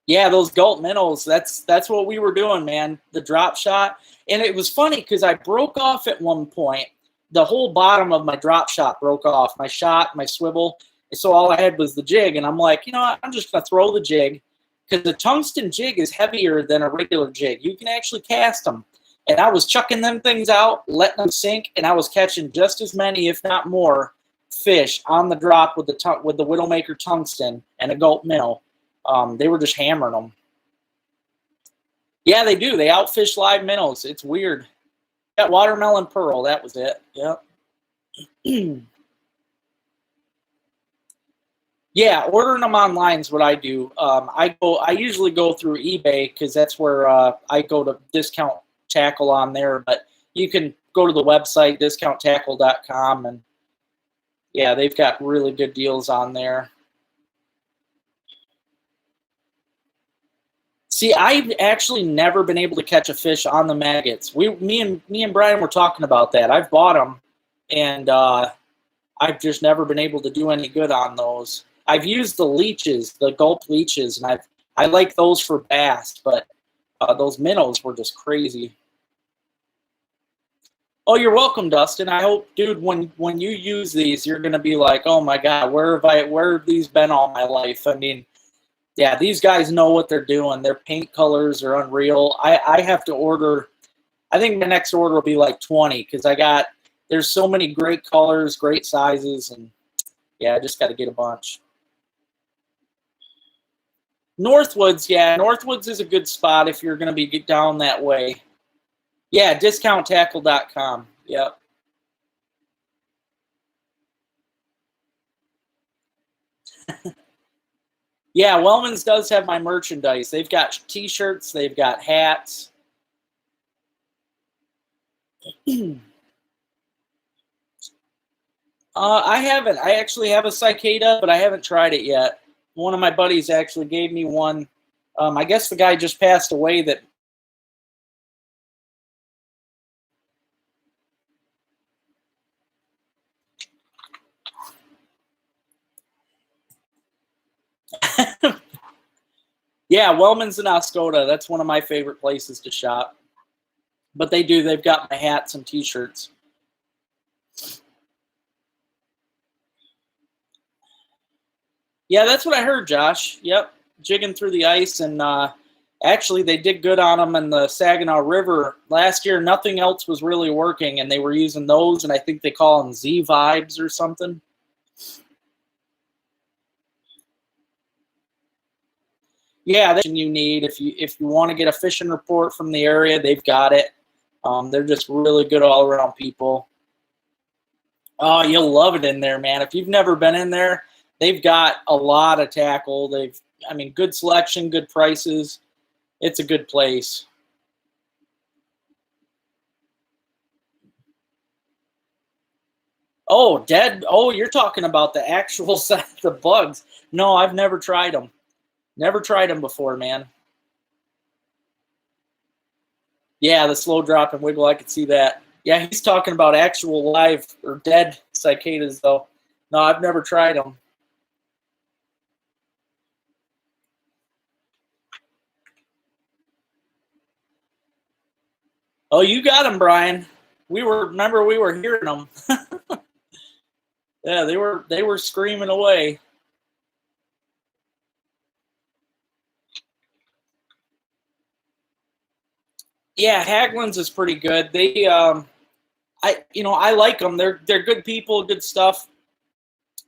S1: Yeah, those gulp minnows, that's what we were doing, man. The drop shot. And it was funny because I broke off at one point. The whole bottom of my drop shot broke off. My shot, my swivel. So all I had was the jig. And I'm like, I'm just going to throw the jig because the tungsten jig is heavier than a regular jig. You can actually cast them. And I was chucking them things out, letting them sink, and I was catching just as many, if not more, fish on the drop with the Widowmaker tungsten and a gulp minnow. They were just hammering them. Yeah, they do. They outfish live minnows. It's weird. Yeah, watermelon pearl. That was it. Yep. Yeah, ordering them online is what I do. I usually go through eBay because that's where I go to discount tackle on there. But you can go to the website, discounttackle.com, and yeah, they've got really good deals on there. See, I've actually never been able to catch a fish on the maggots. Me and Brian were talking about that. I've bought them, and I've just never been able to do any good on those. I've used the leeches, the gulp leeches, and I like those for bass, but those minnows were just crazy. Oh, you're welcome, Dustin. I hope, dude, when you use these, you're gonna be like, oh my God, where have these been all my life? I mean, yeah, these guys know what they're doing. Their paint colors are unreal. I have to order. I think my next order will be like 20 because there's so many great colors, great sizes, and yeah, I just got to get a bunch. Northwoods, yeah, Northwoods is a good spot if you're going to be down that way. Yeah, discounttackle.com. Yep. Yeah, Wellman's does have my merchandise. They've got T-shirts. They've got hats. I haven't. I actually have a cicada, but I haven't tried it yet. One of my buddies actually gave me one. I guess the guy just passed away that. Yeah, Wellman's in Oscoda. That's one of my favorite places to shop. But they've got my hats and T-shirts. Yeah, that's what I heard, Josh. Yep, jigging through the ice, and actually they did good on them in the Saginaw River last year. Nothing else was really working, and they were using those, and I think they call them Z-Vibes or something. Yeah, that's what you need if you want to get a fishing report from the area. They've got it. They're just really good all around people. Oh, you'll love it in there, man. If you've never been in there, they've got a lot of tackle. Good selection, good prices. It's a good place. Oh, dead. Oh, you're talking about the actual size of the bugs. No, I've never tried them. Never tried them before, man. Yeah, the slow drop and wiggle, I could see that. Yeah, he's talking about actual live or dead cicadas, though. No, I've never tried them. Oh, you got them, Brian. Remember we were hearing them. Yeah, they were screaming away. Yeah, Haglund's is pretty good. I like them. They're good people, good stuff.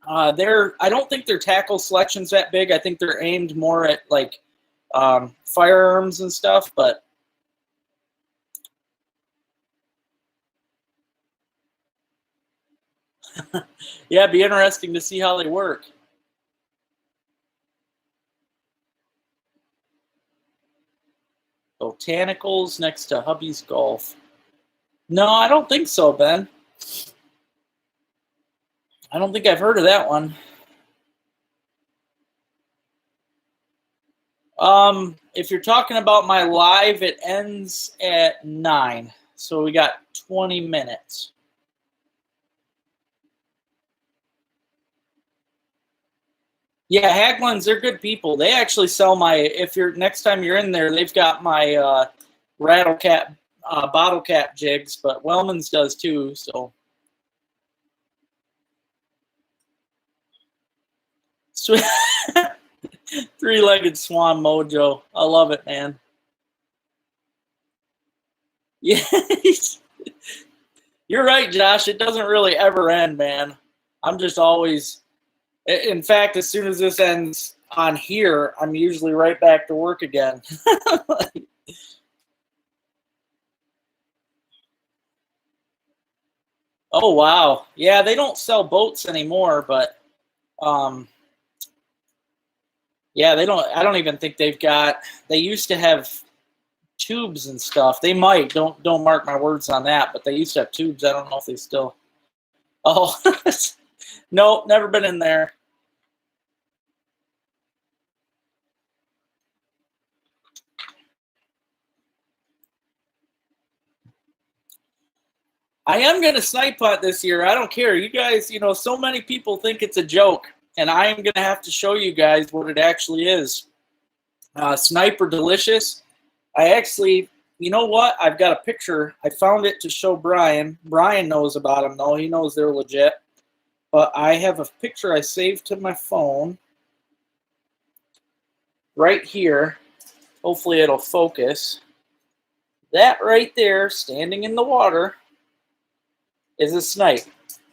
S1: I don't think their tackle selection's that big. I think they're aimed more at like firearms and stuff. But yeah, it'd be interesting to see how they work. Botanicals next to Hubby's Golf. No, I don't think so, Ben. I don't think I've heard of that one. If you're talking about my live, it ends at 9. So we got 20 minutes. Yeah, Haglund's, they're good people. They actually sell next time you're in there, they've got my rattle cap, bottle cap jigs, but Wellman's does too, so. Sweet. Three-legged swan mojo. I love it, man. Yeah. You're right, Josh. It doesn't really ever end, man. I'm just always, in fact, as soon as this ends on here, I'm usually right back to work again. Oh, wow. Yeah, they don't sell boats anymore, but yeah, I don't even think they used to have tubes and stuff. They might. Don't mark my words on that, but they used to have tubes. I don't know if they still. Oh, no, never been in there. I am going to snipe hunt this year. I don't care. You guys, so many people think it's a joke, and I am going to have to show you guys what it actually is. Snipe are delicious. I actually, you know what? I've got a picture. I found it to show Brian. Brian knows about them, though. He knows they're legit. But I have a picture I saved to my phone right here. Hopefully it'll focus. That right there, standing in the water, is a snipe.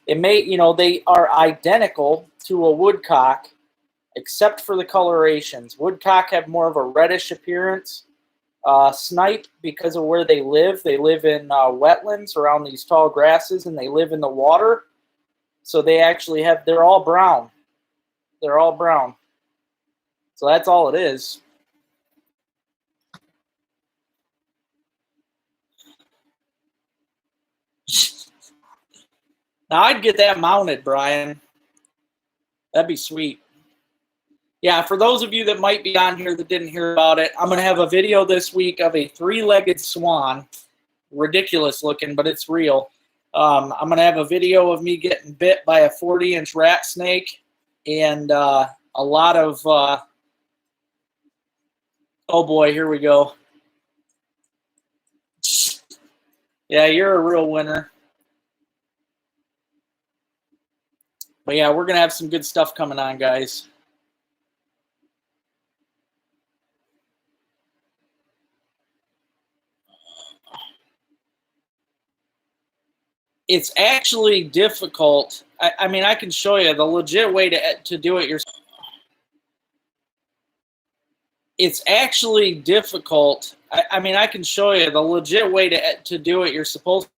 S1: It may, they are identical to a woodcock, except for the colorations. Woodcock have more of a reddish appearance. Snipe, because of where they live in wetlands around these tall grasses, and they live in the water. So they actually they're all brown. They're all brown. So that's all it is. Now I'd get that mounted, Brian. That'd be sweet. Yeah, for those of you that might be on here that didn't hear about it, I'm going to have a video this week of a 3-legged swan. Ridiculous looking, but it's real. I'm going to have a video of me getting bit by a 40-inch rat snake and a lot of, oh boy, here we go. Yeah, you're a real winner. But yeah, we're going to have some good stuff coming on, guys. It's actually difficult. I mean, I can show you the legit way to do it yourself. It's actually difficult. I mean, I can show you the legit way to do it. You're supposed.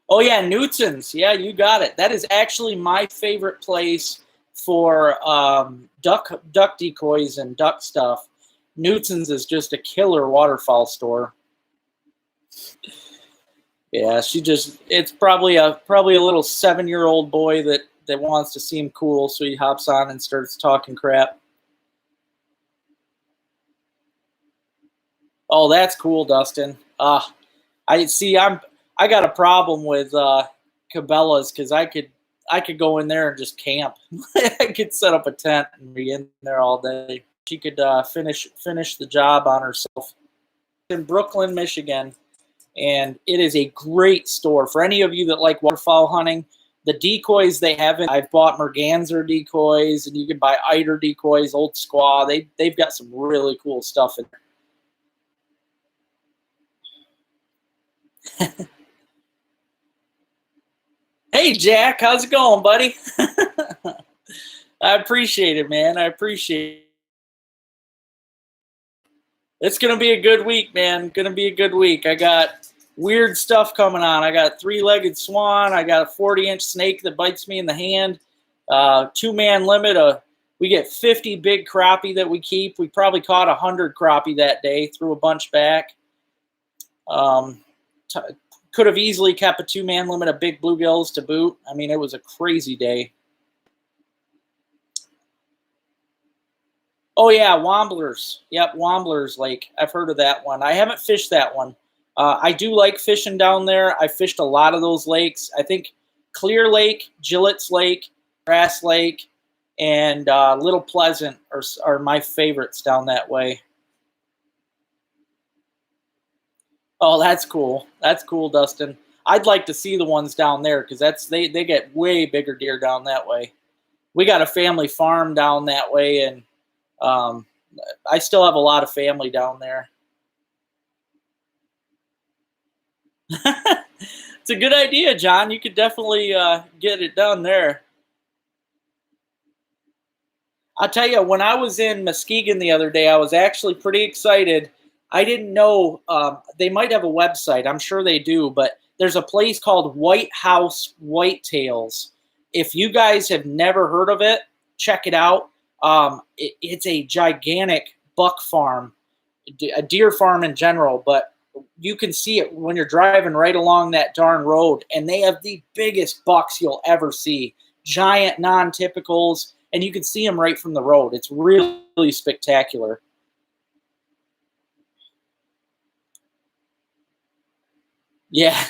S1: Oh yeah, Newton's. Yeah, you got it. That is actually my favorite place for duck decoys and duck stuff. Newton's is just a killer waterfowl store. Yeah, it's probably a little 7-year-old boy that wants to seem cool, so he hops on and starts talking crap. Oh, that's cool, Dustin. I got a problem with Cabela's because I could go in there and just camp. I could set up a tent and be in there all day. She could finish the job on herself. In Brooklyn, Michigan, and it is a great store for any of you that like waterfowl hunting. The decoys they have I've bought merganser decoys, and you can buy eider decoys, old squaw. They've got some really cool stuff in there. Hey, Jack, how's it going, buddy? I appreciate it, man. I appreciate it. It's going to be a good week, man. Going to be a good week. I got weird stuff coming on. I got a 3-legged swan. I got a 40-inch snake that bites me in the hand. 2-man limit. We get 50 big crappie that we keep. We probably caught 100 crappie that day. Threw a bunch back. Could have easily kept a 2-man limit of big bluegills to boot. I mean, it was a crazy day. Oh, yeah, Womblers. Yep, Womblers Lake. I've heard of that one. I haven't fished that one. I do like fishing down there. I fished a lot of those lakes. I think Clear Lake, Gillett's Lake, Grass Lake, and Little Pleasant are my favorites down that way. Oh, that's cool. That's cool, Dustin. I'd like to see the ones down there because they get way bigger deer down that way. We got a family farm down that way, and I still have a lot of family down there. It's a good idea, John. You could definitely get it done there. I'll tell you, when I was in Muskegon the other day, I was actually pretty excited. I didn't know they might have a website. I'm sure they do, but there's a place called White House Whitetails. If you guys have never heard of it, check it out. It's a gigantic buck farm, a deer farm in general, but you can see it when you're driving right along that darn road, and they have the biggest bucks you'll ever see, giant non-typicals, and you can see them right from the road. It's really, really spectacular. Yeah.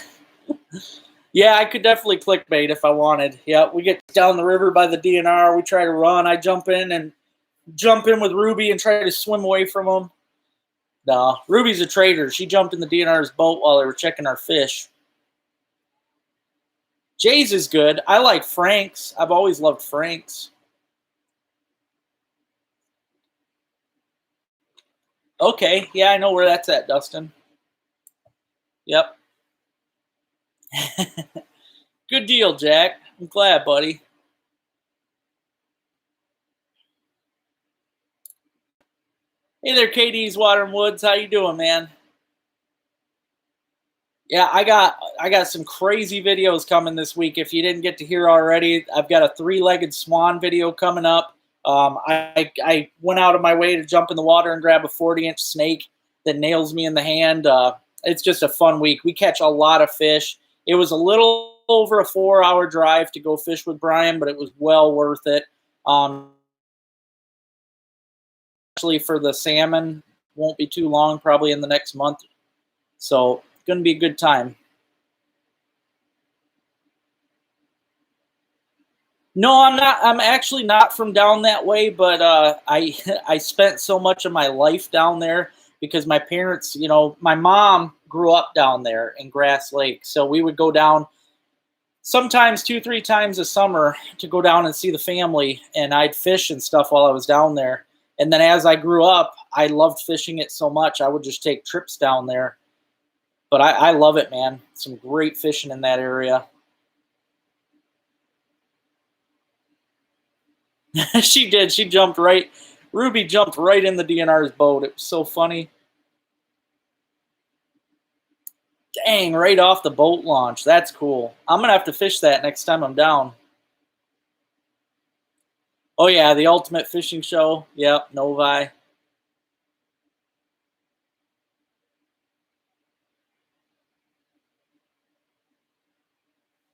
S1: Yeah, I could definitely clickbait if I wanted. Yeah, we get down the river by the DNR. We try to run. I jump in with Ruby and try to swim away from them. No, Ruby's a traitor. She jumped in the DNR's boat while they were checking our fish. Jay's is good. I like Frank's. I've always loved Frank's. Okay, yeah, I know where that's at, Dustin. Yep. Good deal, Jack. I'm glad, buddy. Hey there, KD's Water and Woods. How you doing, man? Yeah, I got some crazy videos coming this week. If you didn't get to hear already, I've got a three-legged swan video coming up. I went out of my way to jump in the water and grab a 40-inch snake that nails me in the hand. It's just a fun week. We catch a lot of fish. It was a little over a 4-hour drive to go fish with Brian, but it was well worth it. Especially for the salmon, won't be too long, probably in the next month. So going to be a good time. No, I'm not. I'm actually not from down that way, but I I spent so much of my life down there because my parents, my mom grew up down there in Grass Lake, so we would go down sometimes 2, 3 times a summer to go down and see the family, and I'd fish and stuff while I was down there. And then as I grew up, I loved fishing it so much I would just take trips down there. But I love it, man. Some great fishing in that area. She did. She jumped right. Ruby jumped right in the DNR's boat. It was so funny. Dang, right off the boat launch. That's cool. I'm going to have to fish that next time I'm down. Oh, yeah, the Ultimate Fishing Show. Yep, Novi.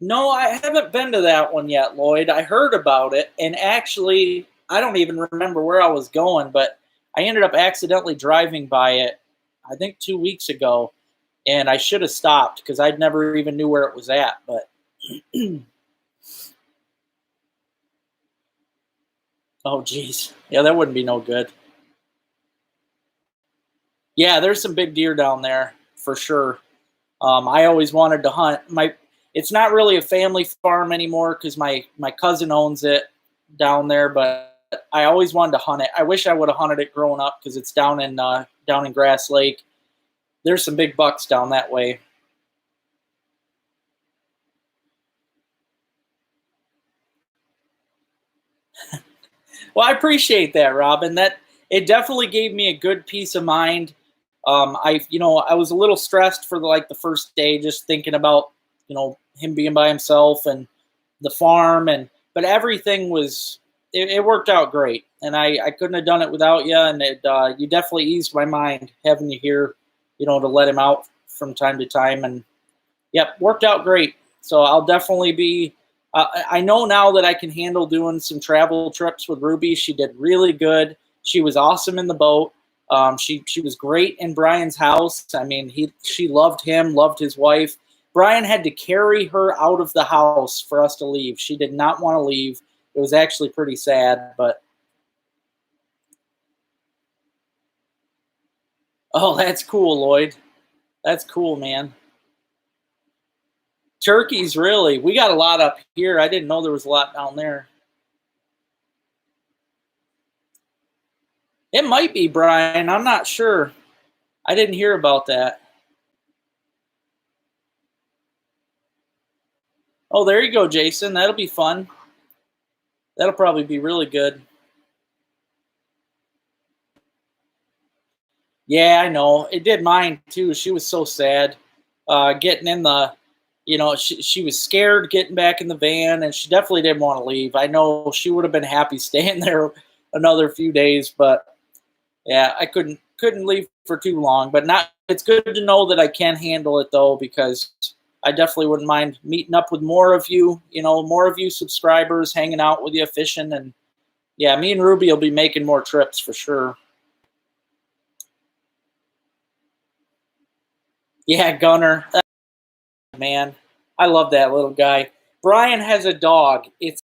S1: No, I haven't been to that one yet, Lloyd. I heard about it, and actually, I don't even remember where I was going, but I ended up accidentally driving by it, I think 2 weeks ago, and I should have stopped because I'd never even knew where it was at. But oh, geez, yeah, that wouldn't be no good. Yeah, there's some big deer down there for sure. I always wanted to hunt. It's not really a family farm anymore because my cousin owns it down there, but I always wanted to hunt it. I wish I would have hunted it growing up because it's down in Grass Lake. There's some big bucks down that way. Well, I appreciate that, Robin. That it definitely gave me a good peace of mind. I was a little stressed for the first day, just thinking about him being by himself and the farm, but everything it worked out great, and I couldn't have done it without you. And you definitely eased my mind having you here, to let him out from time to time, and yep, worked out great. So I'll definitely be. I know now that I can handle doing some travel trips with Ruby. She did really good. She was awesome in the boat. She was great in Brian's house. I mean, she loved him, loved his wife. Brian had to carry her out of the house for us to leave. She did not want to leave. It was actually pretty sad, but oh, that's cool, Lloyd. That's cool, man. Turkeys, really? We got a lot up here. I didn't know there was a lot down there. It might be, Brian. I'm not sure. I didn't hear about that. Oh, there you go, Jason. That'll be fun. That'll probably be really good. Yeah, I know. It did mine too. She was so sad. Getting in the You know, she was scared getting back in the van, and she definitely didn't want to leave. I know she would have been happy staying there another few days, but yeah, I couldn't leave for too long. But not it's good to know that I can handle it though, because I definitely wouldn't mind meeting up with more of you, more of you subscribers, hanging out with you, fishing, and yeah, me and Ruby will be making more trips for sure. Yeah, Gunner, man, I love that little guy. Brian has a dog. It's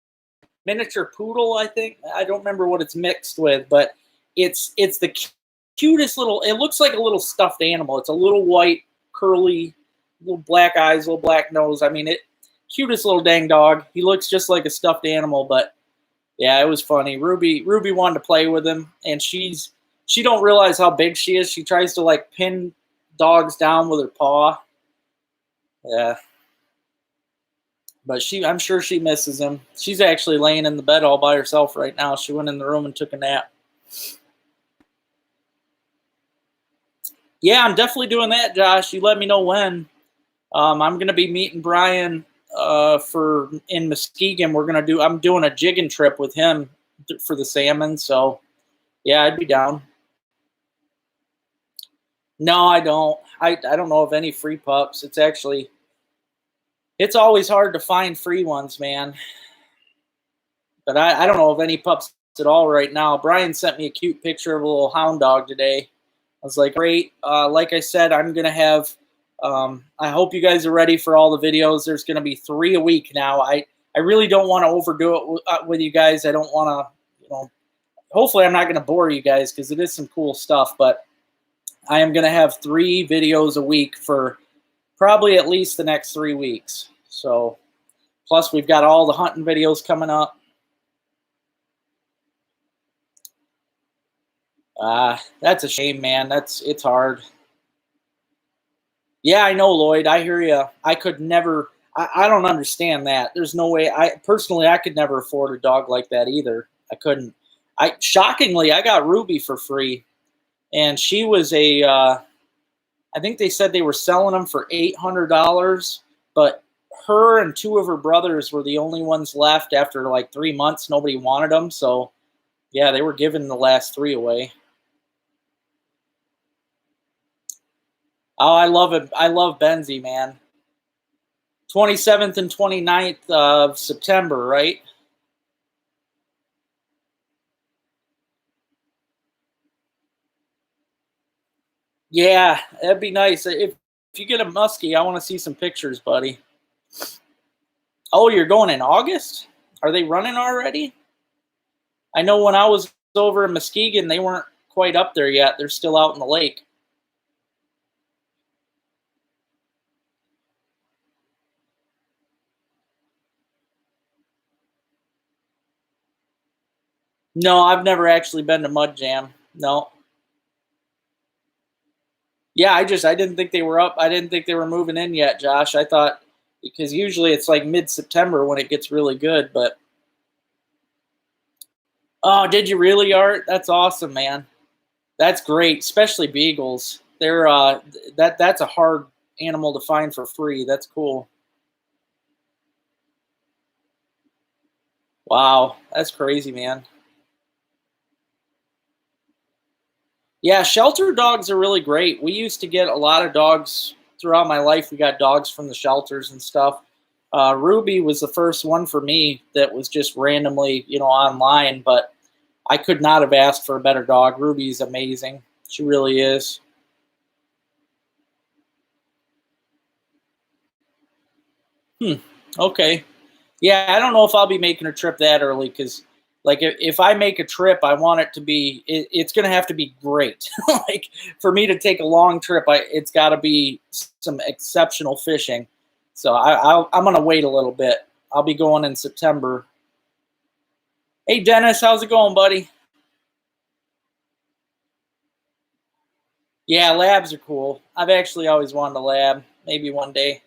S1: miniature poodle, I think. I don't remember what it's mixed with, but it's the cutest little. It looks like a little stuffed animal. It's a little white, curly, little black eyes, little black nose. I mean, cutest little dang dog. He looks just like a stuffed animal, but yeah, it was funny. Ruby wanted to play with him, and she don't realize how big she is. She tries to like pin dogs down with her paw. Yeah. But I'm sure she misses him. She's actually laying in the bed all by herself right now. She went in the room and took a nap. Yeah, I'm definitely doing that, Josh. You let me know when. I'm gonna be meeting Brian for in Muskegon. I'm doing a jigging trip with him for the salmon. So yeah, I'd be down. No, I don't. I don't know of any free pups. It's always hard to find free ones, man. But I don't know of any pups at all right now. Brian sent me a cute picture of a little hound dog today. I was like, great. Like I said, I'm going to have, I hope you guys are ready for all the videos. There's going to be 3 a week now. I really don't want to overdo it with you guys. I don't want to, hopefully I'm not going to bore you guys because it is some cool stuff. But I am going to have 3 videos a week for probably at least the next 3 weeks. So, plus we've got all the hunting videos coming up. That's a shame, man. It's hard. Yeah, I know, Lloyd. I hear you. I could never. I don't understand that. There's no way. I could never afford a dog like that either. I couldn't. Shockingly, I got Ruby for free, and she was a. I think they said they were selling them for $800, but her and 2 of her brothers were the only ones left after like 3 months. Nobody wanted them, so yeah, they were giving the last 3 away. Oh, I love it. I love Benzie, man. 27th and 29th of September, right? Yeah, that'd be nice. If you get a muskie, I want to see some pictures, buddy. Oh, you're going in August? Are they running already? I know when I was over in Muskegon, they weren't quite up there yet. They're still out in the lake. No, I've never actually been to Mud Jam. No. Yeah, I didn't think they were up. I didn't think they were moving in yet, Josh. I thought because usually it's like mid-September when it gets really good, but oh, did you really, Art? That's awesome, man. That's great, especially beagles. They're that's a hard animal to find for free. That's cool. Wow, that's crazy, man. Yeah, shelter dogs are really great. We used to get a lot of dogs throughout my life. We got dogs from the shelters and stuff. Ruby was the first one for me that was just randomly, online, but I could not have asked for a better dog. Ruby's amazing. She really is. Hmm. Okay. Yeah, I don't know if I'll be making a trip that early because, like, if I make a trip, I want it to be. It's going to have to be great. Like for me to take a long trip, it's got to be some exceptional fishing. So I'm going to wait a little bit. I'll be going in September. Hey, Dennis, how's it going, buddy? Yeah, labs are cool. I've actually always wanted a lab. Maybe one day.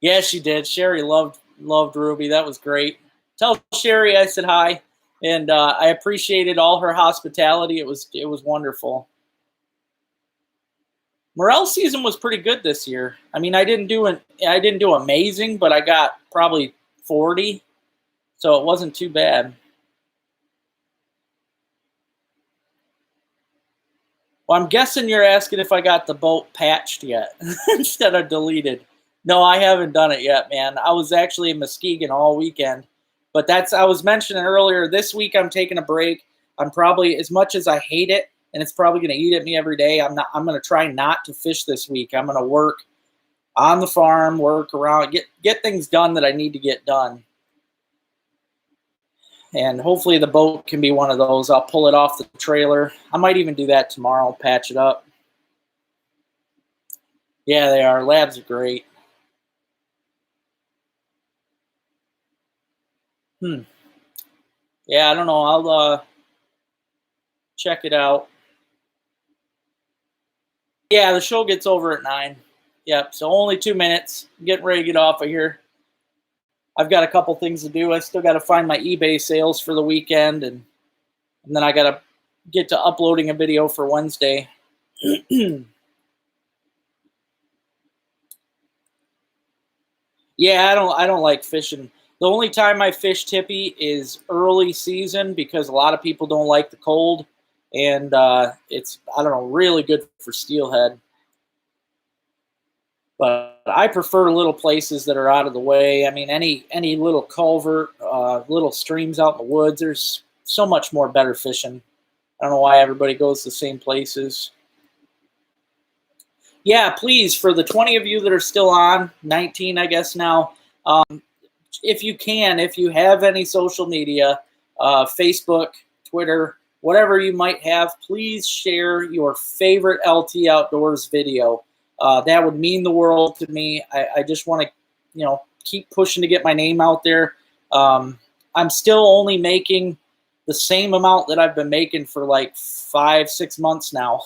S1: Yeah, she did. Sherry loved Ruby. That was great. Tell Sherry I said hi, and I appreciated all her hospitality. It was wonderful. Morel season was pretty good this year. I mean, I didn't do amazing, but I got probably 40, so it wasn't too bad. Well, I'm guessing you're asking if I got the boat patched yet instead of deleted. No, I haven't done it yet, man. I was actually in Muskegon all weekend, but I was mentioning earlier. This week I'm taking a break. I'm probably, as much as I hate it, and it's probably going to eat at me every day. I'm going to try not to fish this week. I'm going to work on the farm, work around, get things done that I need to get done. And hopefully the boat can be one of those. I'll pull it off the trailer. I might even do that tomorrow, patch it up. Yeah, they are. Labs are great. Yeah, I don't know. I'll check it out. Yeah, the show gets over at 9. Yep, so only 2 minutes. I'm getting ready to get off of here. I've got a couple things to do. I still got to find my eBay sales for the weekend, and then I got to get to uploading a video for Wednesday. Yeah, I don't like fishing. The only time I fish tippy is early season because a lot of people don't like the cold, and it's, I don't know, really good for steelhead. But I prefer little places that are out of the way. I mean, any little culvert, little streams out in the woods. There's so much more better fishing. I don't know why everybody goes to the same places. Yeah, please, for the 20 of you that are still on, 19 I guess now, if you can, if you have any social media, Facebook, Twitter, whatever you might have, please share your favorite LT Outdoors video. That would mean the world to me. I just want to, keep pushing to get my name out there. I'm still only making the same amount that I've been making for like 5-6 months now.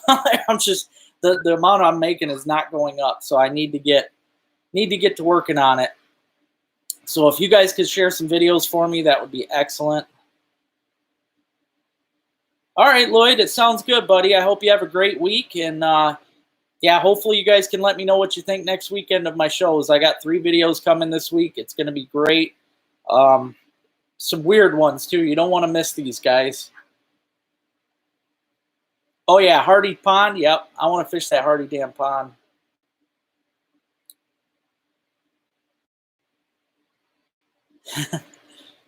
S1: I'm just, the amount I'm making is not going up, so I need to get to working on it. So if you guys could share some videos for me, that would be excellent. All right, Lloyd, it sounds good, buddy. I hope you have a great week, and yeah, hopefully you guys can let me know what you think next weekend of my shows. I got 3 videos coming this week. It's going to be great. Some weird ones, too. You don't want to miss these, guys. Oh, yeah, Hardy Pond. Yep, I want to fish that Hardy Dam Pond.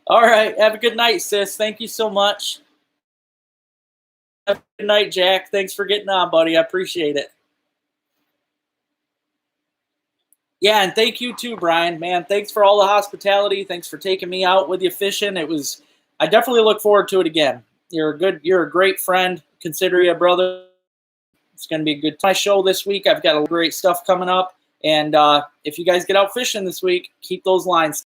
S1: All right, have a good night, sis. Thank you so much. Have a good night, Jack. Thanks for getting on, buddy. I appreciate it. Yeah, and thank you too, Brian. Man, thanks for all the hospitality. Thanks for taking me out with you fishing. I definitely look forward to it again. You're a great friend. Consider you a brother. It's going to be a good show this week. I've got a great stuff coming up. And if you guys get out fishing this week, keep those lines.